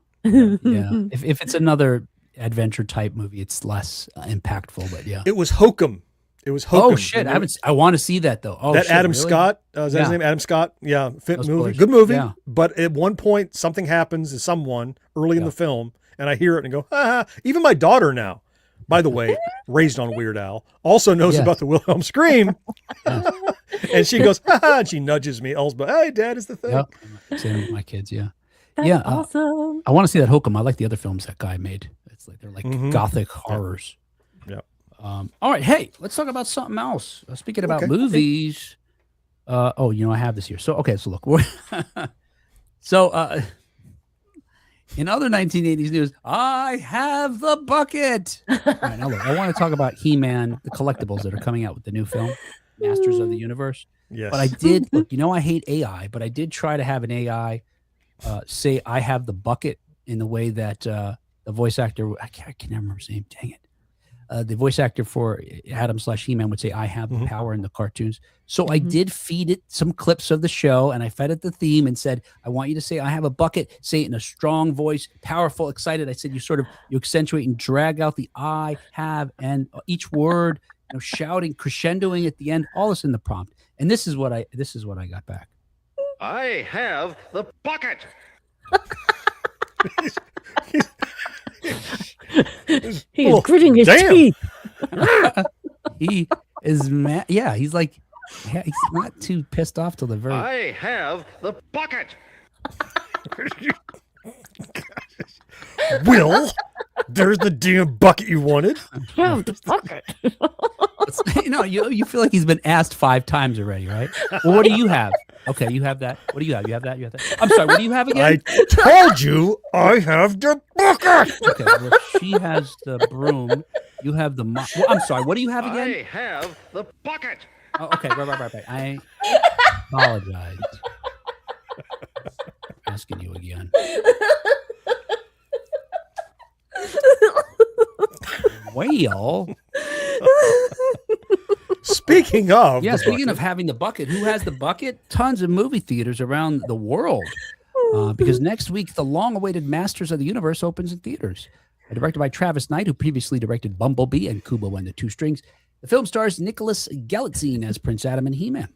Yeah. If it's another adventure type movie, it's less impactful, but yeah. It was Hokum. It was Hokum. Oh shit! I want to see that though. Oh, that shit, Adam really? Scott, is that his Yeah. name? Adam Scott. Yeah, fit No movie, spoilers. good movie. Yeah. But at one point, something happens to someone early in Yeah. the film, and I hear it and go, ha, ha. Even my daughter now, by the way, raised on Weird Al, also knows Yes. about the Wilhelm scream, and she goes, ha, ha, and she nudges me. But hey, Dad, is the thing. Yep. Same with my kids. Yeah. That's Yeah, awesome. I want to see that Hokum. I like the other films that guy made. It's like they're like Mhm. gothic horrors. Yep. All right. Hey, let's talk about something else. Speaking about Okay. movies. I have this here. So look. In other 1980s news, I have the bucket. All right, now look, I want to talk about He-Man, the collectibles that are coming out with the new film, Masters of the Universe. Yes. But I did look. I hate AI, but I did try to have an AI say I have the bucket in the way that the voice actor, I can never remember his name. Dang it. The voice actor for Adam/He-Man would say, I have the power in the cartoons. So I did feed it some clips of the show and I fed it the theme and said, I want you to say, I have a bucket, say it in a strong voice, powerful, excited. I said, you accentuate and drag out the I have and each word, shouting, crescendoing at the end, all this in the prompt. And this is what I got back. I have the bucket. He is gritting his damn. teeth. He is mad. Yeah, he's like, he's not too pissed off till the very. I have the bucket. Will, there's the damn bucket you wanted. Yeah, the bucket. You feel like he's been asked 5 times already, right? Well, what do you have? Okay, you have that. What do you have? You have that. You have that. I'm sorry. What do you have again? I told you I have the bucket. Okay, well, she has the broom. You have the. Well, I'm sorry. What do you have again? I have the bucket. Oh, okay, right. I apologize. Asking you again. Well, Speaking of, yeah. the Speaking bucket, of having the bucket, who has the bucket? Tons of movie theaters around the world. Because next week, the long-awaited Masters of the Universe opens in theaters. Directed by Travis Knight, who previously directed Bumblebee and Kubo and the Two Strings. The film stars Nicholas Galitzine as Prince Adam and He-Man.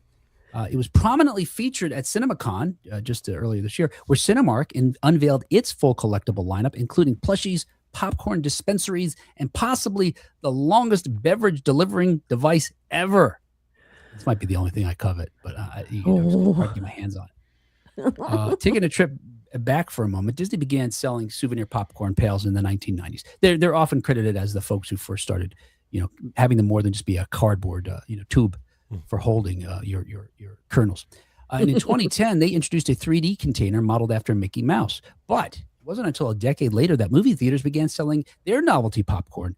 It was prominently featured at CinemaCon just earlier this year, where Cinemark unveiled its full collectible lineup, including plushies, popcorn dispensaries, and possibly the longest beverage delivering device ever. This might be the only thing I covet, but it's hard to get my hands on it. Taking a trip back for a moment, Disney began selling souvenir popcorn pails in the 1990s. They're often credited as the folks who first started, having them more than just be a cardboard, tube for holding your kernels. And in 2010, they introduced a 3D container modeled after Mickey Mouse. But it wasn't until a decade later that movie theaters began selling their novelty popcorn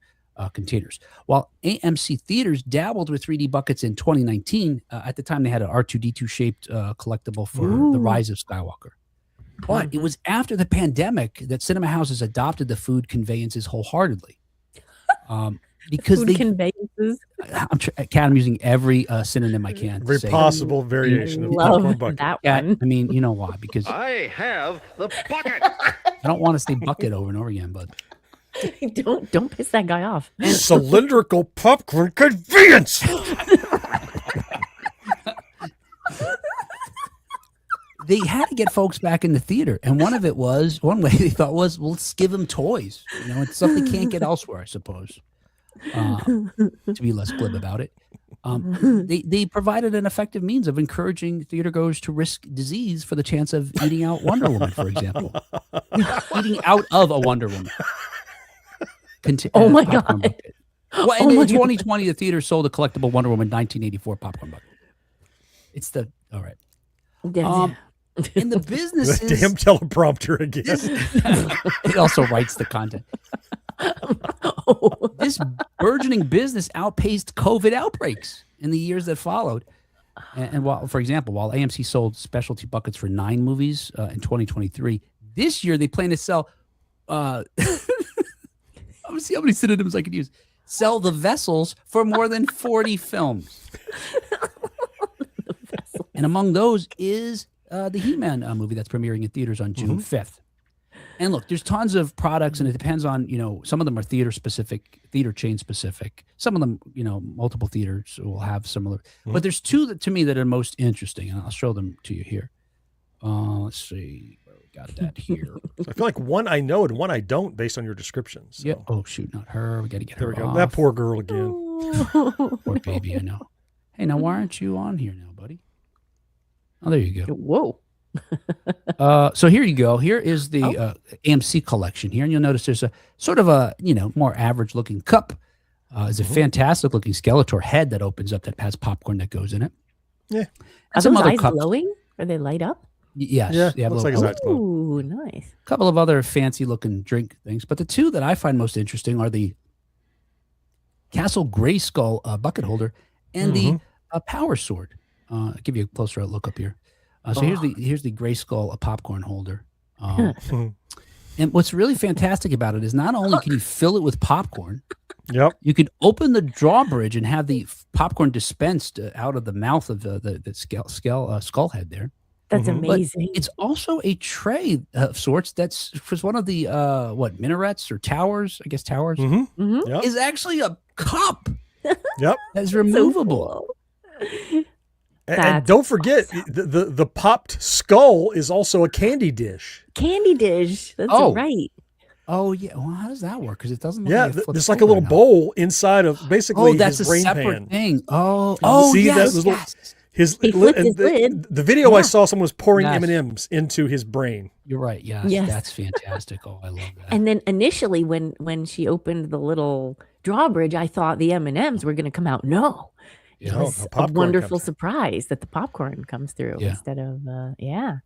containers. While AMC theaters dabbled with 3D buckets in 2019, at the time they had an R2-D2 shaped collectible for The Rise of Skywalker. But it was after the pandemic that cinema houses adopted the food conveyances wholeheartedly. Because Food conveyances. Kat, I'm using every synonym I can. Every possible variation of Love popcorn bucket. that Kat, one. I mean, you know why? Because I have the bucket. I don't want to say bucket over and over again, but Don't piss that guy off. Cylindrical popcorn conveyance. they had to get folks back in the theater. And one way they thought was, well, let's give them toys. It's something they can't get elsewhere, I suppose, to be less glib about it. They provided an effective means of encouraging theatergoers to risk disease for the chance of eating out Wonder Woman, for example. Eating out of a Wonder Woman. Oh my popcorn God. bucket. Well, and in 2020, the theater sold a collectible Wonder Woman 1984 popcorn bucket. It's all right. In the businesses, The damn teleprompter again. it also writes the content. This burgeoning business outpaced COVID outbreaks in the years that followed. And while, for example, while AMC sold specialty buckets for 9 movies in 2023, this year they plan to sell. I'm gonna see how many synonyms I could use. Sell the vessels for more than 40 films. And among those is the He-Man movie that's premiering in theaters on June 5th. And look, there's tons of products, and it depends on, some of them are theater chain specific. Some of them, multiple theaters will have similar. But there's 2 that to me that are most interesting, and I'll show them to you here. Let's see. Where we got that here. I feel like one I know and one I don't based on your descriptions. So. Yeah. Oh, shoot, not her. We got to get There her we go. off. That poor girl again. Poor baby, I know. Hey, now why aren't you on here now, buddy? Oh, there you go. Whoa. So here you go. Here is the AMC collection here, and you'll notice there's a sort of a more average looking cup. It's a fantastic looking Skeletor head that opens up that has popcorn that goes in it. Yeah. Are Some those other eyes cups. glowing? Are they light up? Yes. Yeah, they have looks little like his eyes glow. Ooh, nice. a couple of other fancy looking drink things, but the 2 that I find most interesting are the Castle Grayskull bucket holder and the Power Sword. I'll give you a closer look up here. So here's the Grayskull popcorn holder. And what's really fantastic about it is not only can you fill it with popcorn, Yep. you can open the drawbridge and have the popcorn dispensed out of the mouth of the skull head there. That's Mhm. But amazing. it's also a tray of sorts that's was one of the minarets or towers, I guess towers, Mm-hmm. Mhm. Yep. is actually a cup Yep. that's So removable. cool. And That's don't forget, the popped skull is also a candy dish. Candy dish. That's Oh. right. Oh yeah, well how does that work? Because it doesn't. Look Yeah, like it flips there's like a over little now. bowl inside of basically Oh, that's his a brain separate pan. thing. Oh, See that yes, little- yes. His He li- flipped and his lid. the video I Yeah. saw, someone was pouring Yes. M&Ms into his brain. You're right. Yes, Yes. that's fantastic. Oh, I love that. And then initially, when she opened the little drawbridge, I thought the M&Ms were going to come out. No, it Yeah. was No, a popcorn wonderful comes out. surprise that the popcorn comes through Yeah. instead of yeah.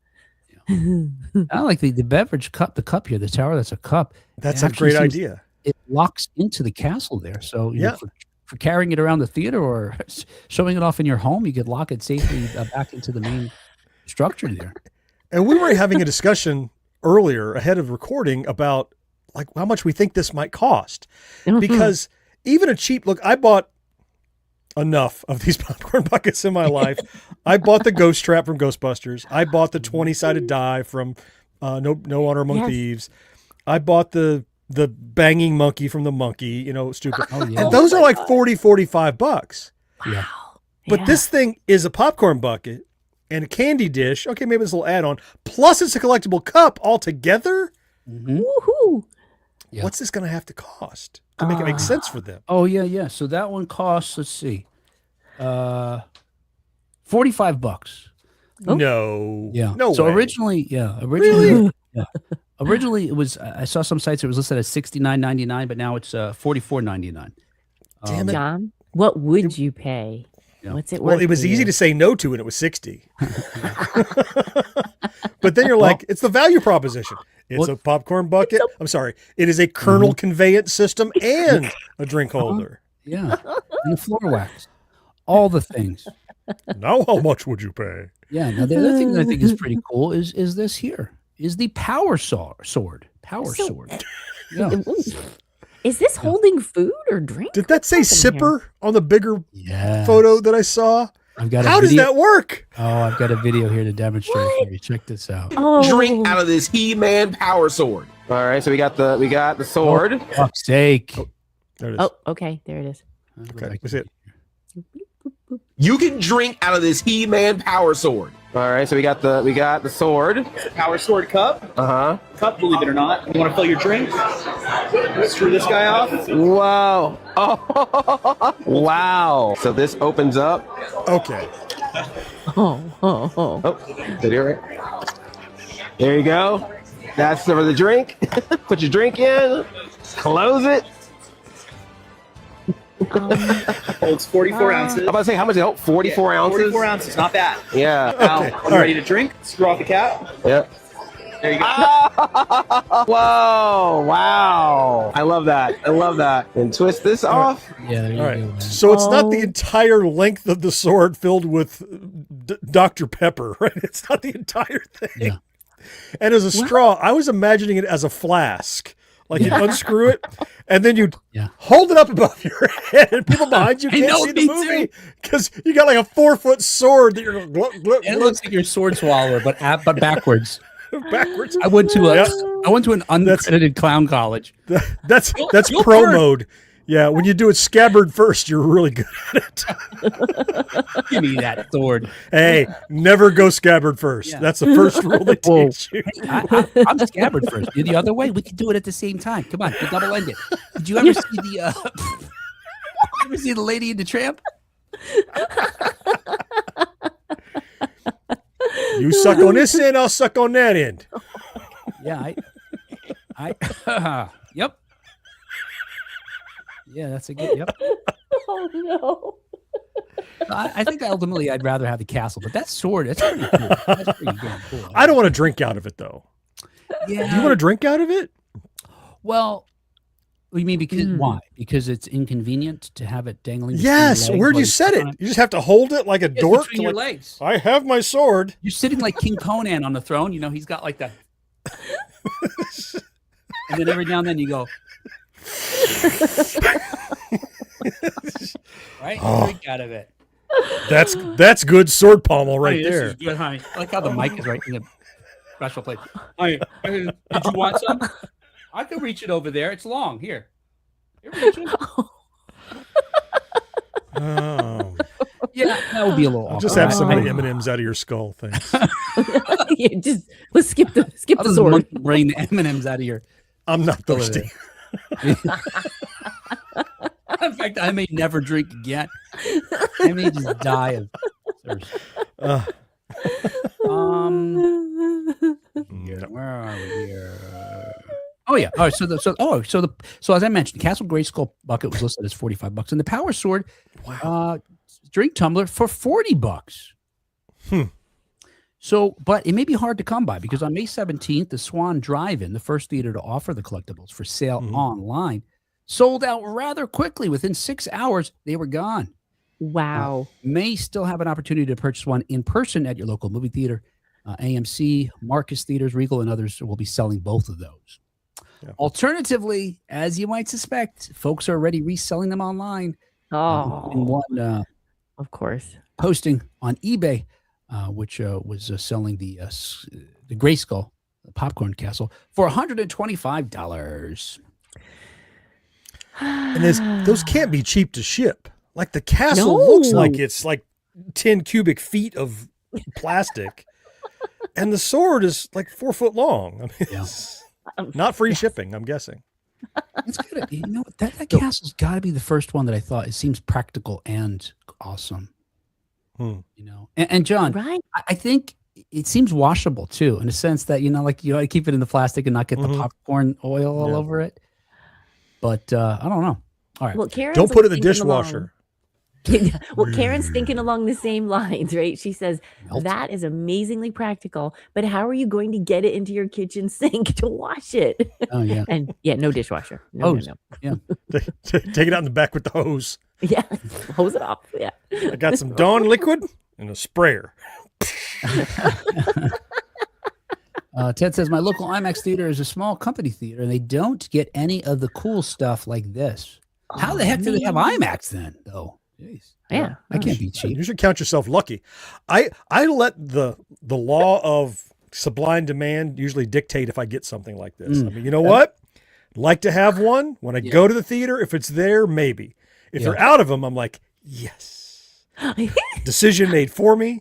I like the beverage cup, the cup here, the tower. That's a cup. That's It a actually great seems- idea. It locks into the castle there. So Yeah. for carrying it around the theater or showing it off in your home, you could lock it safely back into the main structure there. And we were having a discussion earlier ahead of recording about like how much we think this might cost. Because even a cheap look, I bought enough of these popcorn buckets in my life. I bought the ghost trap from Ghostbusters. I bought the 20-sided die from No Honor Among Yes. Thieves. I bought the banging monkey from the Monkey, stupid. Oh yeah. And those are like $40, $45. Yeah. But Yeah. this thing is a popcorn bucket and a candy dish. Okay, maybe it's a little add-on. Plus, it's a collectible cup altogether. Mhm. Woohoo! Yeah. What's this going to have to cost to make it make sense for them? Oh yeah. So that one costs. Let's see, $45. Oh. No. Yeah. No So way. originally, Really? yeah. Originally, it was. I saw some sites it was listed at $69.99, but now it's $44.99. Damn it. John, what would you pay? Yeah. What's it worth? Well, it was to easy you? to say no to, and it was 60. But then you're like, it's the value proposition. It's Well- a popcorn bucket. I'm sorry. It is a kernel conveyance system and a drink holder. Yeah, and the floor wax, all the things. Now, how much would you pay? Yeah. Now the other thing that I think is pretty cool is this here is the power sword. Power So- sword. Yeah. Ooh. Is this holding food or drink? Did that say What's happening here? sipper on the bigger Yeah. photo that I saw? I've got. How a does video. that work? Oh, I've got a video here to demonstrate for you. Check this out. Oh, Drink out of this He-Man power sword. All right, so we got the sword. For fuck's sake. There it is. Oh, okay, there it is. I'll go Okay, back that's to it. You can drink out of this He-Man power sword. All right, so we got the sword. Power sword cup. Cup, believe it or not. You want to fill your drink? Screw this guy off. Whoa! Oh, wow! So this opens up. Okay. Oh. Oh, did you hear it? There you go. That's for the drink. Put your drink in. Close it. Holds 44 ounces. I'm about to say how much it hold? 44 ounces. 44 ounces, not bad. Yeah. Now, Okay, when all you're right. ready to drink, screw off the cap. Yeah. There you go. Whoa! Wow! I love that. I love that. And twist this off. Yeah, there you All go, right. man. So it's not the Oh. entire length of the sword filled with Dr. Pepper, right? It's not the entire thing. Yeah. And as a straw, I was imagining it as a flask. Like you Yeah. unscrew it, and then you Yeah. hold it up above your head, and people behind you I can't know, see the me movie because you got like a 4-foot sword that you're going glug, glug, And it glug, looks like your sword swallower, but backwards. backwards. I went to Yeah. an uncredited clown college. That's you'll pro learn. mode. Yeah, when you do it scabbard first, you're really good at it. Give me that sword. Hey, never go scabbard first. Yeah. that's the first rule they Whoa. teach you. I'm scabbard first. You're the other way. We can do it at the same time. Come on, we'll double end it. Did you ever see the? Ever see the Lady and the Tramp? You suck on this end, I'll suck on that end. Yeah, yep. Yeah, that's a good. Yep. Oh no. I think ultimately I'd rather have the castle, but that sword, that's pretty cool. That's pretty damn cool. I don't want to drink out of it though. Yeah. Do you want to drink out of it? Well, you mean because why? Because it's inconvenient to have it dangling. between your Yes. legs Where'd while you you set sit it? on You just have to hold it like a It's dork. between your like, legs. I have my sword. You're sitting like King Conan on the throne. You know, he's got like that. And then every now and then you go. Right? Drink out of it. That's good sword pommel right Honey, this there. is good, honey. I like how the mic is right in the special place. Honey, did you want some? I can reach it over there. It's long. Here. Here, reach it. Oh. Yeah, that would be a little I'll awkward. just have some I- M&Ms out of your skull. Thanks. Yeah, just let's skip the I'll just sword. monkey brain the M&M's out of your. I'm not Over thirsty. In fact, I may never drink again. I may just die of thirst. Uh, Here, where are we here? Oh yeah. All right. So as I mentioned, the Castle Grayskull bucket was listed as $45, and the Power Sword drink tumbler for $40. So, but it may be hard to come by because on May 17th, the Swan Drive-In, the first theater to offer the collectibles for sale online, sold out rather quickly. Within 6 hours, they were gone. Wow. May still have an opportunity to purchase one in person at your local movie theater. AMC, Marcus Theaters, Regal, and others will be selling both of those. Yeah. Alternatively, as you might suspect, folks are already reselling them online. In Oh, one of course. posting on eBay, which was selling the Grayskull, the popcorn castle, for $125. and those can't be cheap to ship. Like the castle No. looks like it's like 10 cubic feet of plastic, and the sword is like 4 foot long. I mean, Yeah. it's not free shipping, I'm guessing. It's gotta, you know, that castle's got to be the first one that I thought it seems practical and awesome. Hmm. You know, and John, Right. I think it seems washable too, in a sense that, you know, like, you know, I keep it in the plastic and not get the popcorn oil all Yeah. over it. But I don't know. All right. Well, Karen's Don't put it in the thinking dishwasher. Well, Karen's thinking along the same lines, right? She says, Melt. that is amazingly practical, but how are you going to get it into your kitchen sink to wash it? Oh yeah. And yeah, no dishwasher. No, Hose. no. Take it out in the back with the hose. Yeah, hose it off. Yeah. I got some Dawn liquid and a sprayer. Ted says my local IMAX theater is a small company theater, and they don't get any of the cool stuff like this. How the heck do they have IMAX then, though? Jeez. Yeah. I can't be cheap. You should count yourself lucky. I let the law of supply and demand usually dictate if I get something like this. I mean, you know what? Like to have one. When I go to the theater, if it's there, maybe. If they're out of them, I'm like, yes. Decision made for me.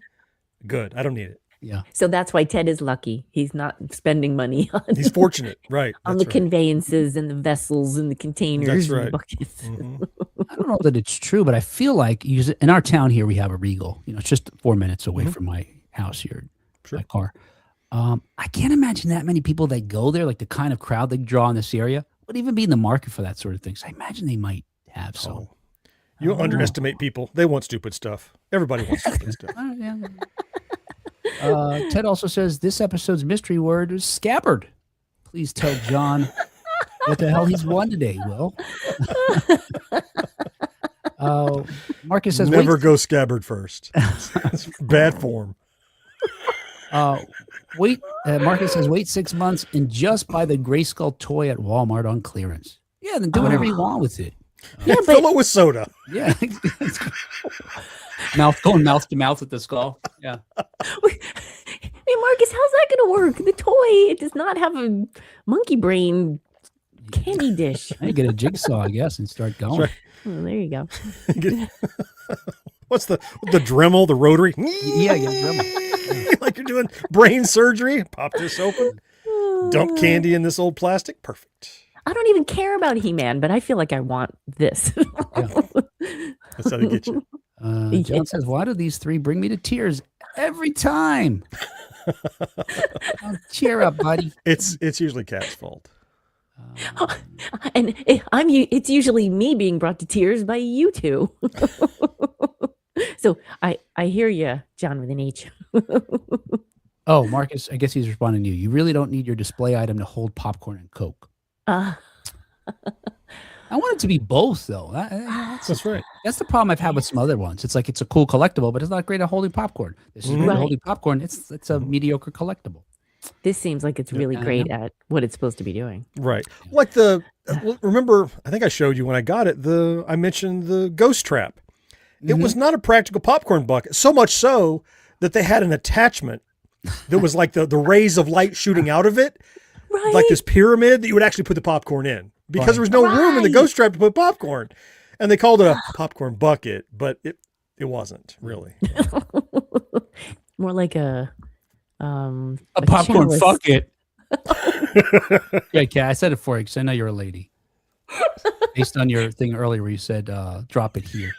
Good. I don't need it. Yeah. So that's why Ted is lucky. He's not spending money on, He's fortunate. Right. on the That's right. conveyances and the vessels and the containers That's and the right. buckets. Mhm. I don't know that it's true, but I feel like in our town here we have a Regal. You know, it's just 4 minutes away from my house here, Sure. my car. I can't imagine that many people that go there, like the kind of crowd they draw in this area, would even be in the market for that sort of thing. So I imagine they might have some. Oh. You don't underestimate people. They want stupid stuff. Everybody wants stupid stuff. Yeah. Ted also says this episode's mystery word is scabbard. Please tell John what the hell he's won today, Will. Marcus says, Never go scabbard first. It's bad form. Marcus says, wait 6 months and just buy the Grayskull toy at Walmart on clearance. Yeah, then do whatever you want with it. Yeah, Fill but it with soda. Yeah. Going mouth to mouth with the skull. Yeah. hey, Marcus, how's that going to work? The toy, it does not have a monkey brain candy dish. I get a jigsaw, I guess, and start going. right. Oh, there you go. What's the Dremel, the rotary? Yeah, Dremel. Like you're doing brain surgery. Pop this open. Dump candy in this old plastic. Perfect. I don't even care about He-Man, but I feel like I want this. That's how they get you. John says, why do these three bring me to tears every time? Oh, cheer up, buddy. It's usually Cat's fault. And it's usually me being brought to tears by you two. So I hear you, John with an H. Oh, Marcus, I guess he's responding to you. You really don't need your display item to hold popcorn and Coke. I want it to be both, though. That's right. That's the problem I've had with some other ones. It's like it's a cool collectible, but it's not great at holding popcorn. This is great Right. at holding popcorn. It's a mediocre collectible. This seems like it's really I great know. at what it's supposed to be doing. Right. Like remember, I think I showed you when I got it, I mentioned the ghost trap. It was not a practical popcorn bucket, so much so that they had an attachment that was like the rays of light shooting out of it, Right. like this pyramid that you would actually put the popcorn in because there was no room in the ghost trap to put popcorn. And they called it a popcorn bucket, but it wasn't really. More like a popcorn chalice. bucket. Yeah, Kat, I said it for you because I know you're a lady. Based on your thing earlier where you said, drop it here.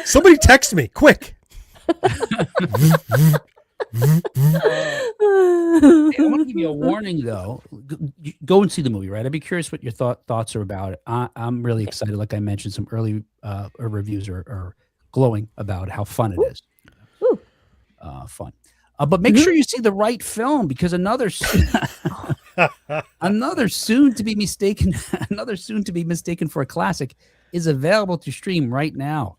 Somebody text me, quick. Hey, I want to give you a warning, though. Go and see the movie, right? I'd be curious what your thoughts are about it. I'm really excited. Like I mentioned, some early reviews are glowing about how fun it is. Ooh. Fun. But make sure you see the right film because another soon to be mistaken for a classic is available to stream right now.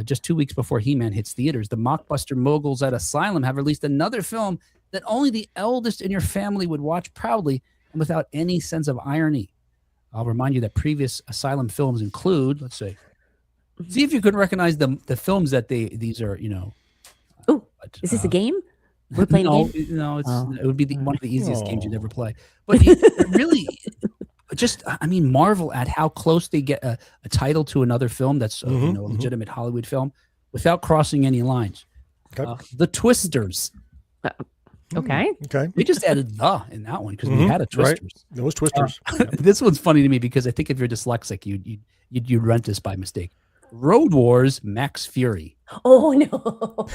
Just 2 weeks before He-Man hits theaters, the mockbuster moguls at Asylum have released another film that only the eldest in your family would watch proudly and without any sense of irony. I'll remind you that previous Asylum films include, let's see if you could recognize the films that these are, Oh, is this a game? We're playing a game? No, Oh. it would be one of the easiest games you'd ever play. But it really, just I mean, marvel at how close they get a title to another film that's a Mhm, legitimate Hollywood film without crossing any lines. Okay. The Twisters. Okay. Okay. We just added "the" in that one because we Mhm, had a right. Twisters. Those twisters. This one's funny to me because I think if you're dyslexic, you'd rent this by mistake. Road Wars, Max Fury. Oh no.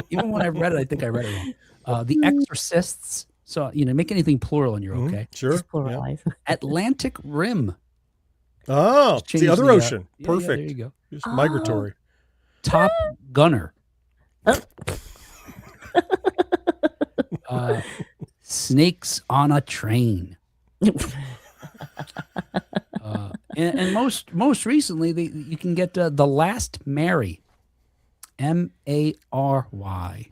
Even when I read it, I think I read it wrong. The Exorcists. So make anything plural and you're Mhm, okay. Sure. Just Yeah. pluralize. Atlantic Rim. Oh, Just change the other the, ocean. yeah, Perfect. there you go. Just migratory. Top Gunner. Snakes on a Train. And most recently, you can get The Last Mary. MARY. M.A.R.Y.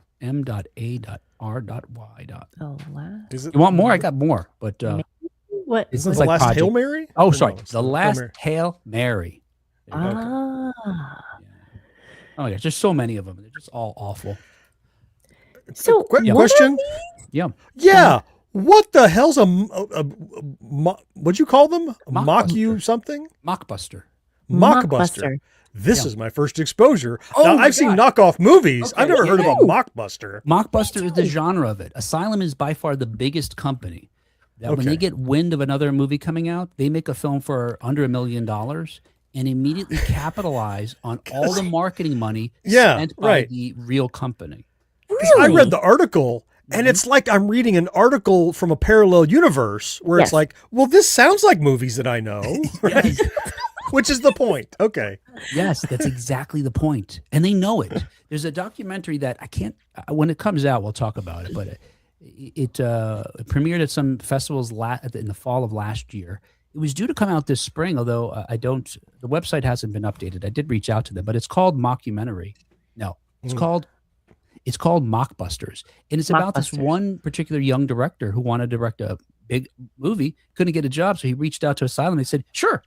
Oh wow. Is it? You want more? I got more, but What? This Isn't is it the like last Project- Hail Mary? oh, Or sorry, no, it's The Hail Last Mary. Hail Mary. There you go. Ah. Oh my gosh, there's so many of them. They're just all awful. So Quick what are question. Yeah, Yeah. What the hell's what'd you call them? Mockbuster. Mock you something? Mockbuster. Mockbuster. Mockbuster. This Yeah. is my first exposure. Oh now, my I've seen God. knockoff movies. Okay, I've never heard of a yeah. mockbuster. Mockbuster is the genre of it. Asylum is by far the biggest company. That when they Okay. get wind of another movie coming out, they make a film for under $1 million and immediately capitalize on all the marketing money Yeah, spent by right. the real company. 'Cause I read the article, and it's like I'm reading an article from a parallel universe where Yes. it's like, well, this sounds like movies that I know, right? Which is the point. Okay. Yes, that's exactly the point. And they know it. There's a documentary that I can't, when it comes out, we'll talk about it, but it premiered at some festivals in the fall of last year. It was due to come out this spring, although the website hasn't been updated. I did reach out to them, but it's called Mockumentary. No, it's called Mockbusters. And it's about this Mockbusters. one particular young director who wanted to direct a big movie, couldn't get a job. So he reached out to Asylum. They said, sure.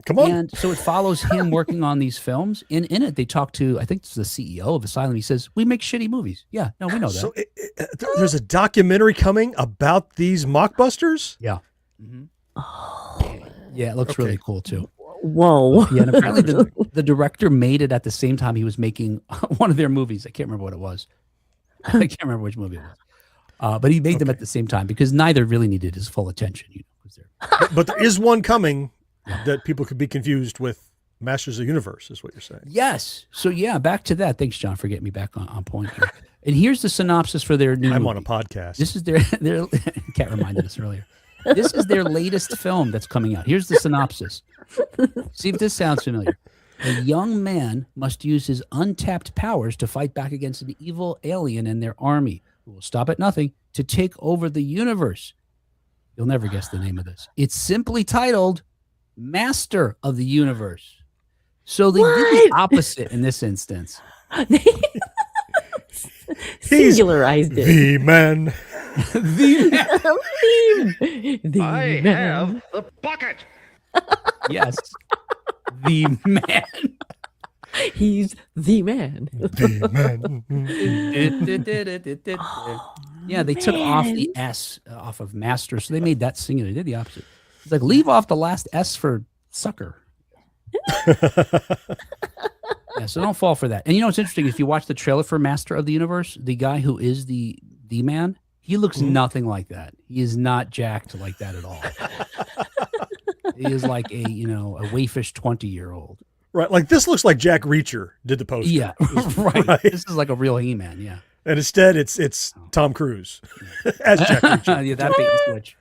Come on. And so it follows him working on these films. In it, they talk to, I think it's the CEO of Asylum. He says, we make shitty movies. Yeah, no, we know that. So there's a documentary coming about these mockbusters? Yeah. Mhm. Yeah, it looks Okay. really cool too. Whoa. Yeah, and apparently the director made it at the same time he was making one of their movies. I can't remember what it was. I can't remember which movie it was. But he made them at the same time because neither really needed his full attention. 'Cause they're- But there is one coming that people could be confused with Masters of the Universe, is what you're saying. Yes. So yeah, back to that. Thanks, John, for getting me back on point here. And here's the synopsis for their new I'm movie. on a podcast. This is their Kat reminded us earlier. This is their latest film that's coming out. Here's the synopsis. See if this sounds familiar. A young man must use his untapped powers to fight back against an evil alien and their army, who will stop at nothing to take over the universe. You'll never guess the name of this. It's simply titled Master of the Universe. So they did the opposite in this instance. Singularized it. The man. The I man. have the bucket. Yes. The man. He's the man. The man. Yeah, they took off the S off of master, so they made that singular. They did the opposite. It's like leave off the last S for sucker. Yeah, so don't fall for that. And it's interesting if you watch the trailer for Master of the Universe, the guy who is the man, he looks nothing like that. He is not jacked like that at all. He is like a waifish 20-year-old. Right. Like this looks like Jack Reacher did the poster. Yeah, right. Right. This is like a real He-Man. Yeah. And instead it's Tom Cruise as Jack Reacher. Yeah, that bait and switch.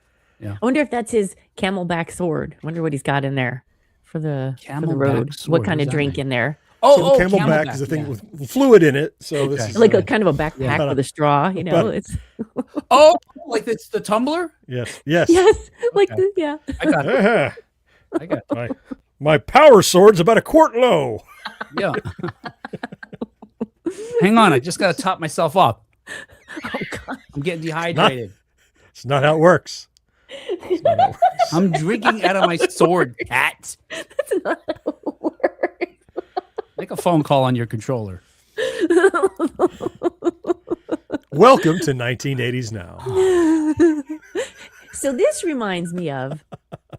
I wonder if that's his camelback sword. I wonder what he's got in there for the Camelback road. sword, What kind what of does that drink mean? in there? So Camelback is a thing yeah. with fluid in it. So this Okay. is Like a kind of a backpack Yeah. with a straw. You know, But- it's Oh, like it's the tumbler? yes. Yes. yes, like Okay. yeah. I got it. Yeah. I got it. My power sword's about a quart low. Yeah. Hang on, I just got to top myself up. Oh God. I'm getting dehydrated. It's not how it works. It's not how it works. I'm drinking out of my sword, Cat. That's not how it works. Make a phone call on your controller. Welcome to 1980s now. So this reminds me of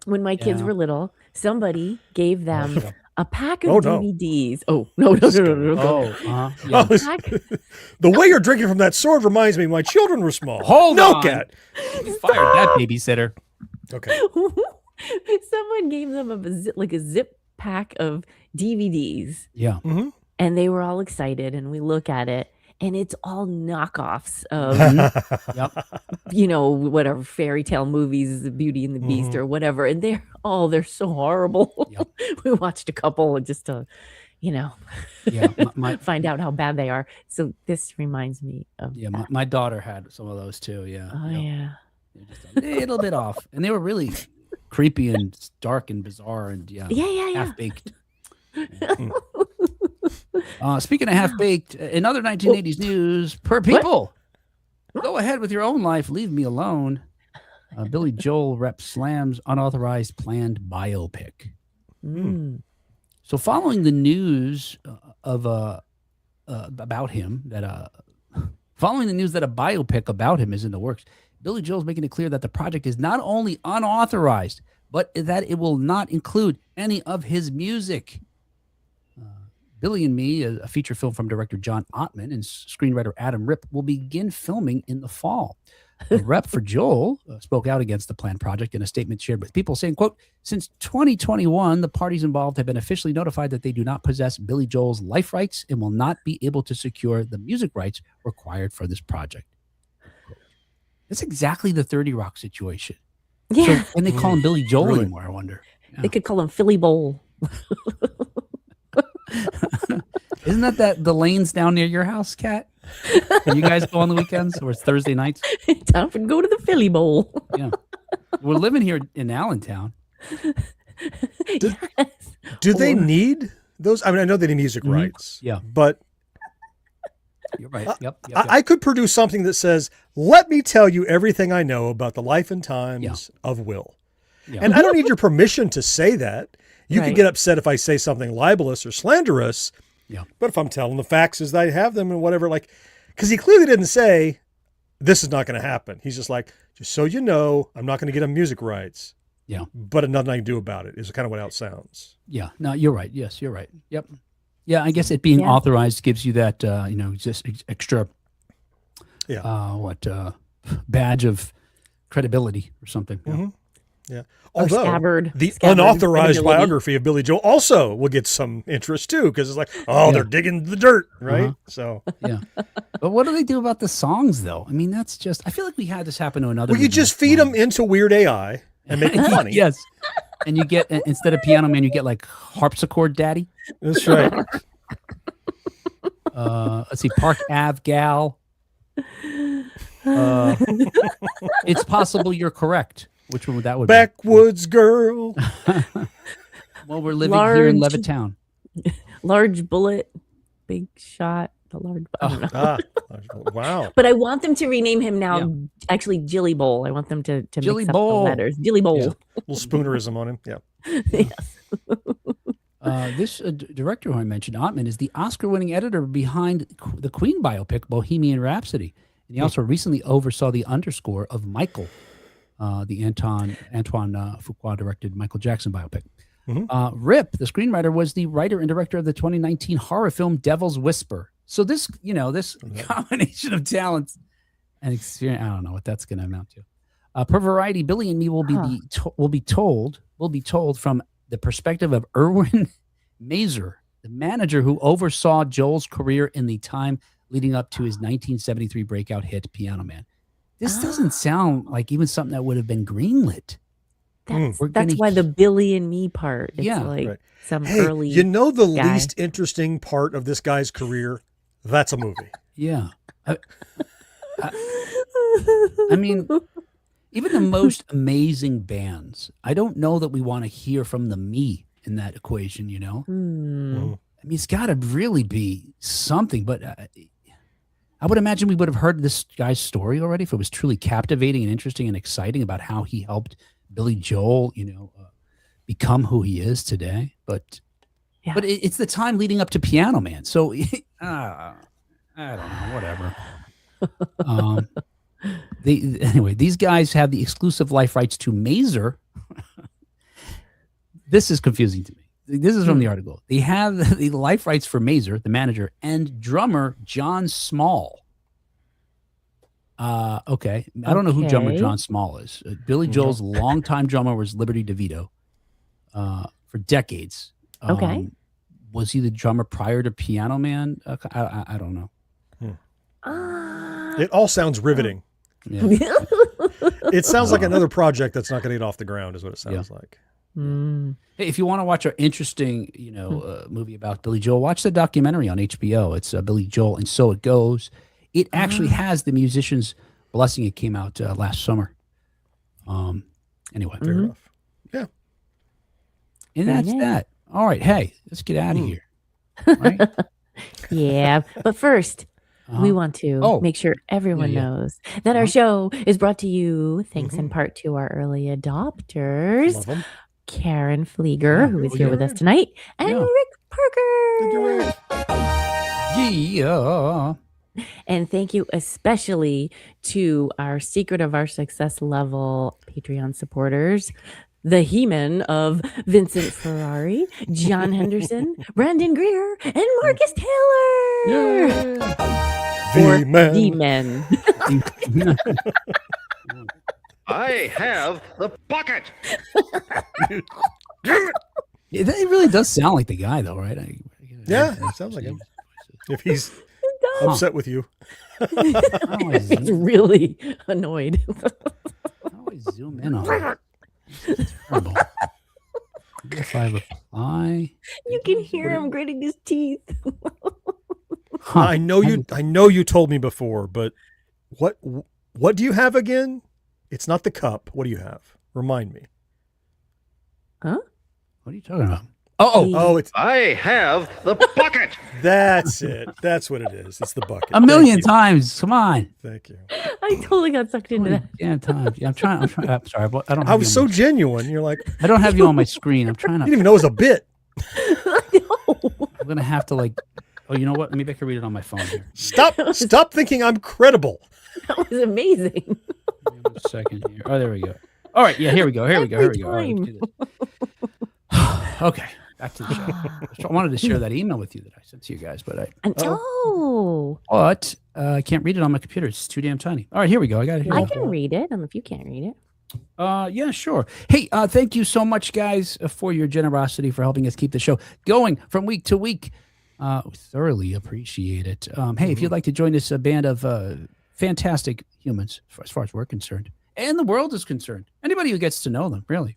when my kids Yeah. were little, somebody gave them yeah. a pack of Oh, no. DVDs. Oh, no. Oh, yeah. Oh, Pack, the way you're drinking from that sword reminds me my children were small. Hold no, on. Cat. You fired that babysitter. Okay. someone gave them a zip pack of DVDs. Yeah. Mm-hmm. And they were all excited, and we look at it, and it's all knockoffs of, Yep. whatever fairy tale movies, Beauty and the Beast Mhm. or whatever. And they're so horrible. Yep. We watched a couple just to, Yeah. My find out how bad they are. So this reminds me of yeah. that. My daughter had some of those too. Yeah. Oh, Yep. yeah. They're just a little bit off, and they were really creepy and dark and bizarre and Yeah, yeah. half baked. Speaking of half baked, in other 1980s news, per people, go ahead with your own life. Leave me alone. Billy Joel rep slams unauthorized planned biopic. Mm. So, following the news about him following the news that a biopic about him is in the works, Billy Joel's making it clear that the project is not only unauthorized, but that it will not include any of his music. Billy and Me, a feature film from director John Ottman and screenwriter Adam Ripp, will begin filming in the fall. A rep for Joel spoke out against the planned project in a statement shared with People, saying, quote, "Since 2021, the parties involved have been officially notified that they do not possess Billy Joel's life rights and will not be able to secure the music rights required for this project." That's exactly the 30 Rock situation. Yeah. So, and they call him Billy Joel Really? anymore, I wonder. They could call him Philly Bowl. Isn't that the lanes down near your house, Kat? You guys go on the weekends or it's Thursday nights? Time for go to the Philly Bowl. Yeah. We're living here in Allentown. Yes. Do they Or- need those? I mean, I know they need music Mhm. rights. Yeah. But You're right. Yep. I could produce something that says, "Let me tell you everything I know about the life and times of Will." Yeah. And I don't need your permission to say that. You can Right. get upset if I say something libelous or slanderous. Yeah. But if I'm telling the facts as I have them and whatever, like, because he clearly didn't say, "This is not going to happen." He's just like, "Just so you know, I'm not going to get him music rights." Yeah. But nothing I can do about it is kind of what it sounds. Yeah. No, you're right. Yes, you're right. Yep. Yeah, I guess it being Yeah. authorized gives you that, just extra, Yeah. badge of credibility or something. Yeah. Mhm. Yeah. Or Although scabbard. the Scabbard unauthorized credibility. biography of Billy Joel also will get some interest too, because it's like, oh, Yeah. they're digging the dirt, right? Uh-huh. So But what do they do about the songs, though? I mean, that's just, I feel like we had this happen to another. well, you movie just that's feed fun. them into weird AI and make it funny. Yes. And you get, instead of Piano Man, you get like Harpsichord Daddy. That's right. Let's see, Park Ave Gal. It's possible you're correct. Which one would that would be? Backwoods girl. Well, we're living here in Large- Levittown. Large bullet, big shot. The large. I don't know. Ah, wow. But I want them to rename him now. Yeah. Actually, Jilly Bowl. I want them to Jilly mix up Bowl. the letters. Jilly Bowl. Yeah. Little spoonerism on him. Yeah. Yes. This director who I mentioned, Ottman, is the Oscar-winning editor behind the Queen biopic Bohemian Rhapsody, and he also recently oversaw the underscore of Michael, the Antoine Fuqua-directed Michael Jackson biopic. Rip, the screenwriter, was the writer and director of the 2019 horror film Devil's Whisper. So this, this combination of talents and experience, I don't know what that's going to amount to. Per Variety, Billy and Me will be told from the perspective of Erwin Mazer, the manager who oversaw Joel's career in the time leading up to his 1973 breakout hit Piano Man. This doesn't sound like even something that would have been greenlit. That's We're gonna- why the Billy and Me part. It's Yeah. like Right. some Hey, early. you know the guy. least interesting part of this guy's career? That's a movie. Yeah. I mean, even the most amazing bands, I don't know that we want to hear from the me in that equation, Hmm. I mean, it's got to really be something, but I would imagine we would have heard this guy's story already if it was truly captivating and interesting and exciting about how he helped Billy Joel, become who he is today. But Yeah. it's the time leading up to Piano Man. So I don't know, whatever. Anyway, these guys have the exclusive life rights to Mazer. This is confusing to me. This is from the article. They have the life rights for Mazer, the manager, and drummer John Small. Okay. I don't know who drummer Okay. John Small is. Billy Joel's longtime drummer was Liberty DeVito for decades. Okay. Was he the drummer prior to Piano Man? I don't know. It all sounds riveting. Yeah. It sounds like another project that's not going to get off the ground, is what it sounds like. Mm. Hey, if you want to watch an interesting, movie about Billy Joel, watch the documentary on HBO. It's Billy Joel and So It Goes. It actually has the musician's blessing. It came out last summer. Anyway, Fair enough. Yeah. and that's nice. that. All right, hey, let's get out of here. Right? Yeah. But first, we Uh-huh. want to Oh. make sure everyone Yeah. knows that our Uh-huh. show is brought to you thanks in part to our early adopters, Love 'em. Karen Flieger, Yeah. who is Oh, here yeah. with us tonight, and Yeah. Rick Parker. Yeah. And thank you especially to our Secret of Our Success level Patreon supporters, the He-Man of Vincent Ferrari, John Henderson, Brandon Greer, and Marcus Taylor. Or V-Man. D-Men. I have the bucket. It really does sound like the guy, though, right? Yeah, it sounds like him. If he's upset with you. He's really annoyed. I always zoom in on it. It's terrible. If I reply, You can hear him gritting his teeth. huh, I know you told me before, but what do you have again? It's not the cup. What do you have? Remind me. Huh? What are you talking about? Oh, Oh, it's I have the bucket. that's it. That's what it is. It's the bucket. a million Thank you. times. Come on. Thank you. I totally got sucked into that. Yeah, times. Yeah, I'm trying. I'm sorry. But I don't. I Have was you so on my- genuine. You're like, you I don't have you on my screen. I'm trying didn't to. even know it was a bit. I'm gonna have to like. Oh, you know what? Maybe I can read it on my phone here. Stop thinking I'm credible. That was amazing. Give me 1 second here. Oh, there we go. All right. Yeah, here we go. Here we go. Here we go. All right, Every let's do this. Okay. Back to the show. I wanted to share that email with you that I sent to you guys, but I can't read it on my computer. It's too damn tiny. All right, here we go. I got it here. I can read it. If you can't read it. Yeah, sure. Hey, thank you so much, guys, for your generosity for helping us keep the show going from week to week. We thoroughly appreciate it. Hey, if you'd like to join this band of fantastic humans, as far as we're concerned, and the world is concerned, anybody who gets to know them, really,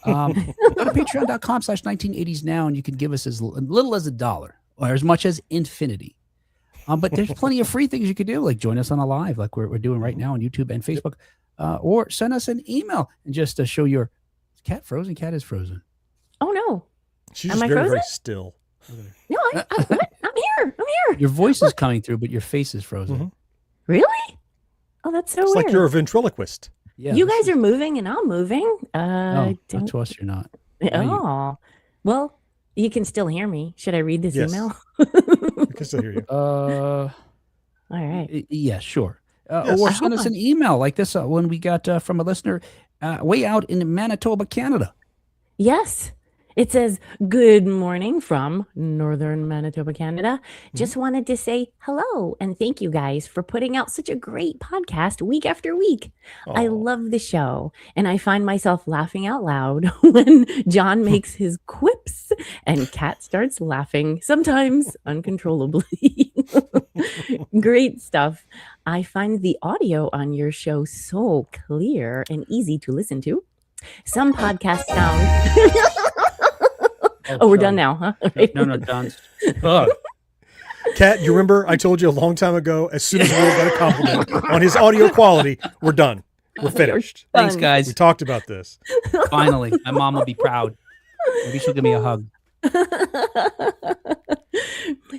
go to patreon.com/1980s now, and you can give us as little as $1 or as much as infinity. But there's plenty of free things you could do, like join us on a live, like we're doing right now on YouTube and Facebook, or send us an email and just show your cat frozen. Cat is frozen. Oh no. She's Am just I very, frozen? very still. No, I'm here. I'm here. Your voice is coming through, but your face is frozen. Mhm. Really? Oh, that's so It's weird. like you're a ventriloquist. Yeah, You this guys is- are moving and I'm moving. no, don't- not to us. You're not. Now you- Oh, well, you can still hear me. Should I read this Yes. email? I can still hear you. All right. Yeah, sure. Yes. Or send us an email like this one we got from a listener way out in Manitoba, Canada. Yes. It says, "Good morning from Northern Manitoba, Canada. Just wanted to say hello and thank you guys for putting out such a great podcast week after week. I Aw. love the show, and I find myself laughing out loud when John makes his quips and Kat starts laughing, sometimes uncontrollably. Great stuff. I find the audio on your show so clear and easy to listen to. Some podcasts sound..." Oh, we're done now, huh? No, Don. Kat, you remember I told you a long time ago, as soon as Will got a compliment on his audio quality, we're done. We're finished. Thanks, Done. guys. We talked about this. Finally, my mom will be proud. Maybe she'll give me a hug.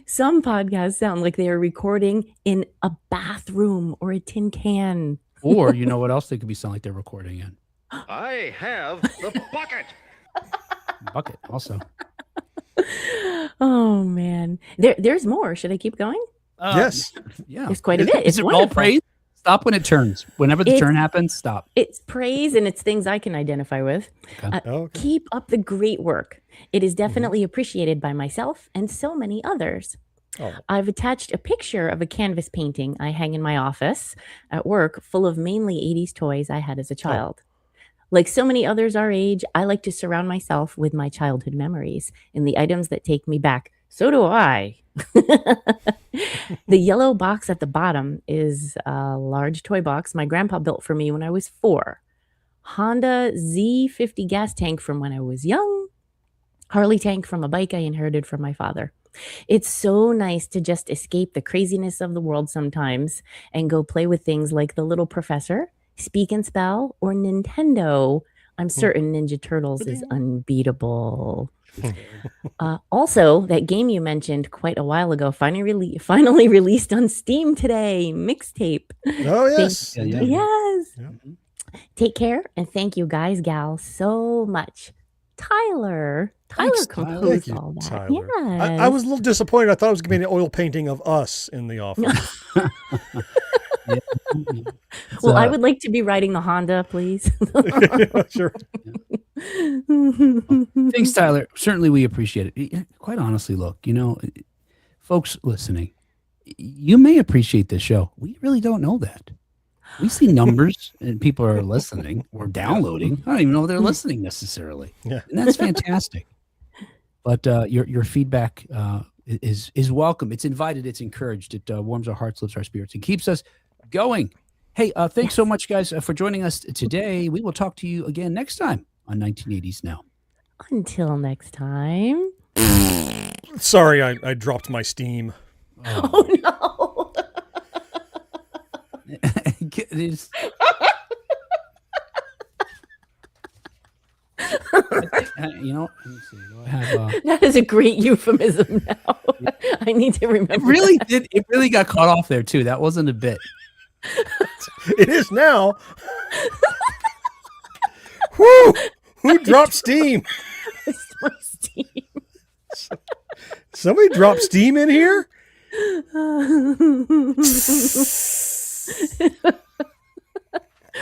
Some podcasts sound like they are recording in a bathroom or a tin can. Or you know what else they could be sounding like they're recording in? I have the bucket. Bucket also. Oh man, there's more. Should I keep going? Yes. Yeah. There's quite a bit. Is It's it all wonderful. praise? Stop when it turns. Whenever the It's- turn happens, stop. It's praise and it's things I can identify with. Okay. Okay. Keep up the great work. It is definitely appreciated by myself and so many others. Oh. I've attached a picture of a canvas painting I hang in my office at work full of mainly 80s toys I had as a child. Like so many others our age, I like to surround myself with my childhood memories and the items that take me back. So do I. The yellow box at the bottom is a large toy box my grandpa built for me when I was 4. Honda Z50 gas tank from when I was young. Harley tank from a bike I inherited from my father. It's so nice to just escape the craziness of the world sometimes and go play with things like the Little Professor, Speak and Spell, or Nintendo. I'm certain Ninja Turtles is unbeatable. Also, that game you mentioned quite a while ago finally released on Steam today. Mixtape. Oh, yes. Yeah. Yes. Yeah. Take care and thank you guys, gals, so much. Tyler Thanks, composed Tyler. Thank you, all that. Tyler. Yes. I was a little disappointed. I thought it was going to be an oil painting of us in the office. Well, I would like to be riding the Honda, please. Sure. Thanks, Tyler. Certainly, we appreciate it. Quite honestly, look, folks listening, you may appreciate this show. We really don't know that. We see numbers and people are listening or downloading. I don't even know they're listening necessarily. Yeah. And that's fantastic. But your feedback is welcome. It's invited. It's encouraged. It warms our hearts, lifts our spirits, and keeps us going. Hey, thanks so much, guys, for joining us today. We will talk to you again next time on 1980s Now. Until next time. Sorry, I dropped my Steam. Oh, no. It is. Let me see. Do I have? That is a great euphemism now. I need to remember. It really that. did. It really got caught off there too. That wasn't a bit. It is now. Whoo! Who dropped Steam? It's my Steam. Somebody dropped Steam in here?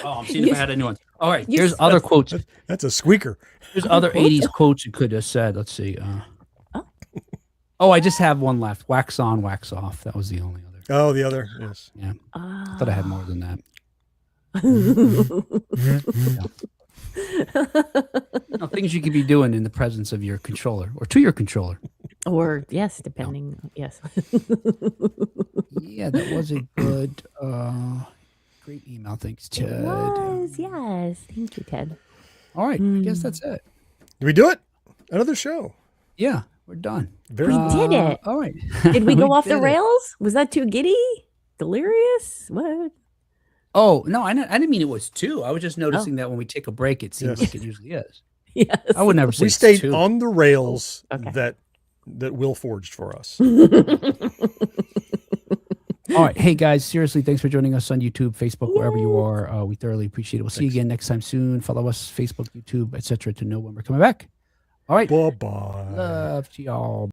Oh, I'm seeing if I had a new one. All right, You there's s- other quotes. That's a squeaker. There's other 80s quotes you could have said. Let's see. Oh, I just have one left. Wax on, wax off. That was the only other. Oh, the other. Yes. Yeah, I thought I had more than that. Things you could be doing in the presence of your controller or to your controller. Or, yes, depending. Yes. Yeah, that was a good, great email. Thanks, Ted. It was, yes. Thank you, Ted. All right, I guess that's it. Did we do it? Another show. Yeah, we're done. Very We did it. All right. Did we go off the did it. rails? Was that too giddy? Delirious? What? Oh, no, I didn't mean it was two. I was just noticing that when we take a break, it seems Yes. like it usually is. Yes. I would never say We it's stayed two. on the rails Okay. that Will forged for us. All right. Hey, guys, seriously, thanks for joining us on YouTube, Facebook, wherever you are. We thoroughly appreciate it. We'll see you again next time soon. Follow us, Facebook, YouTube, etc., to know when we're coming back. All right. Bye-bye. Love to y'all.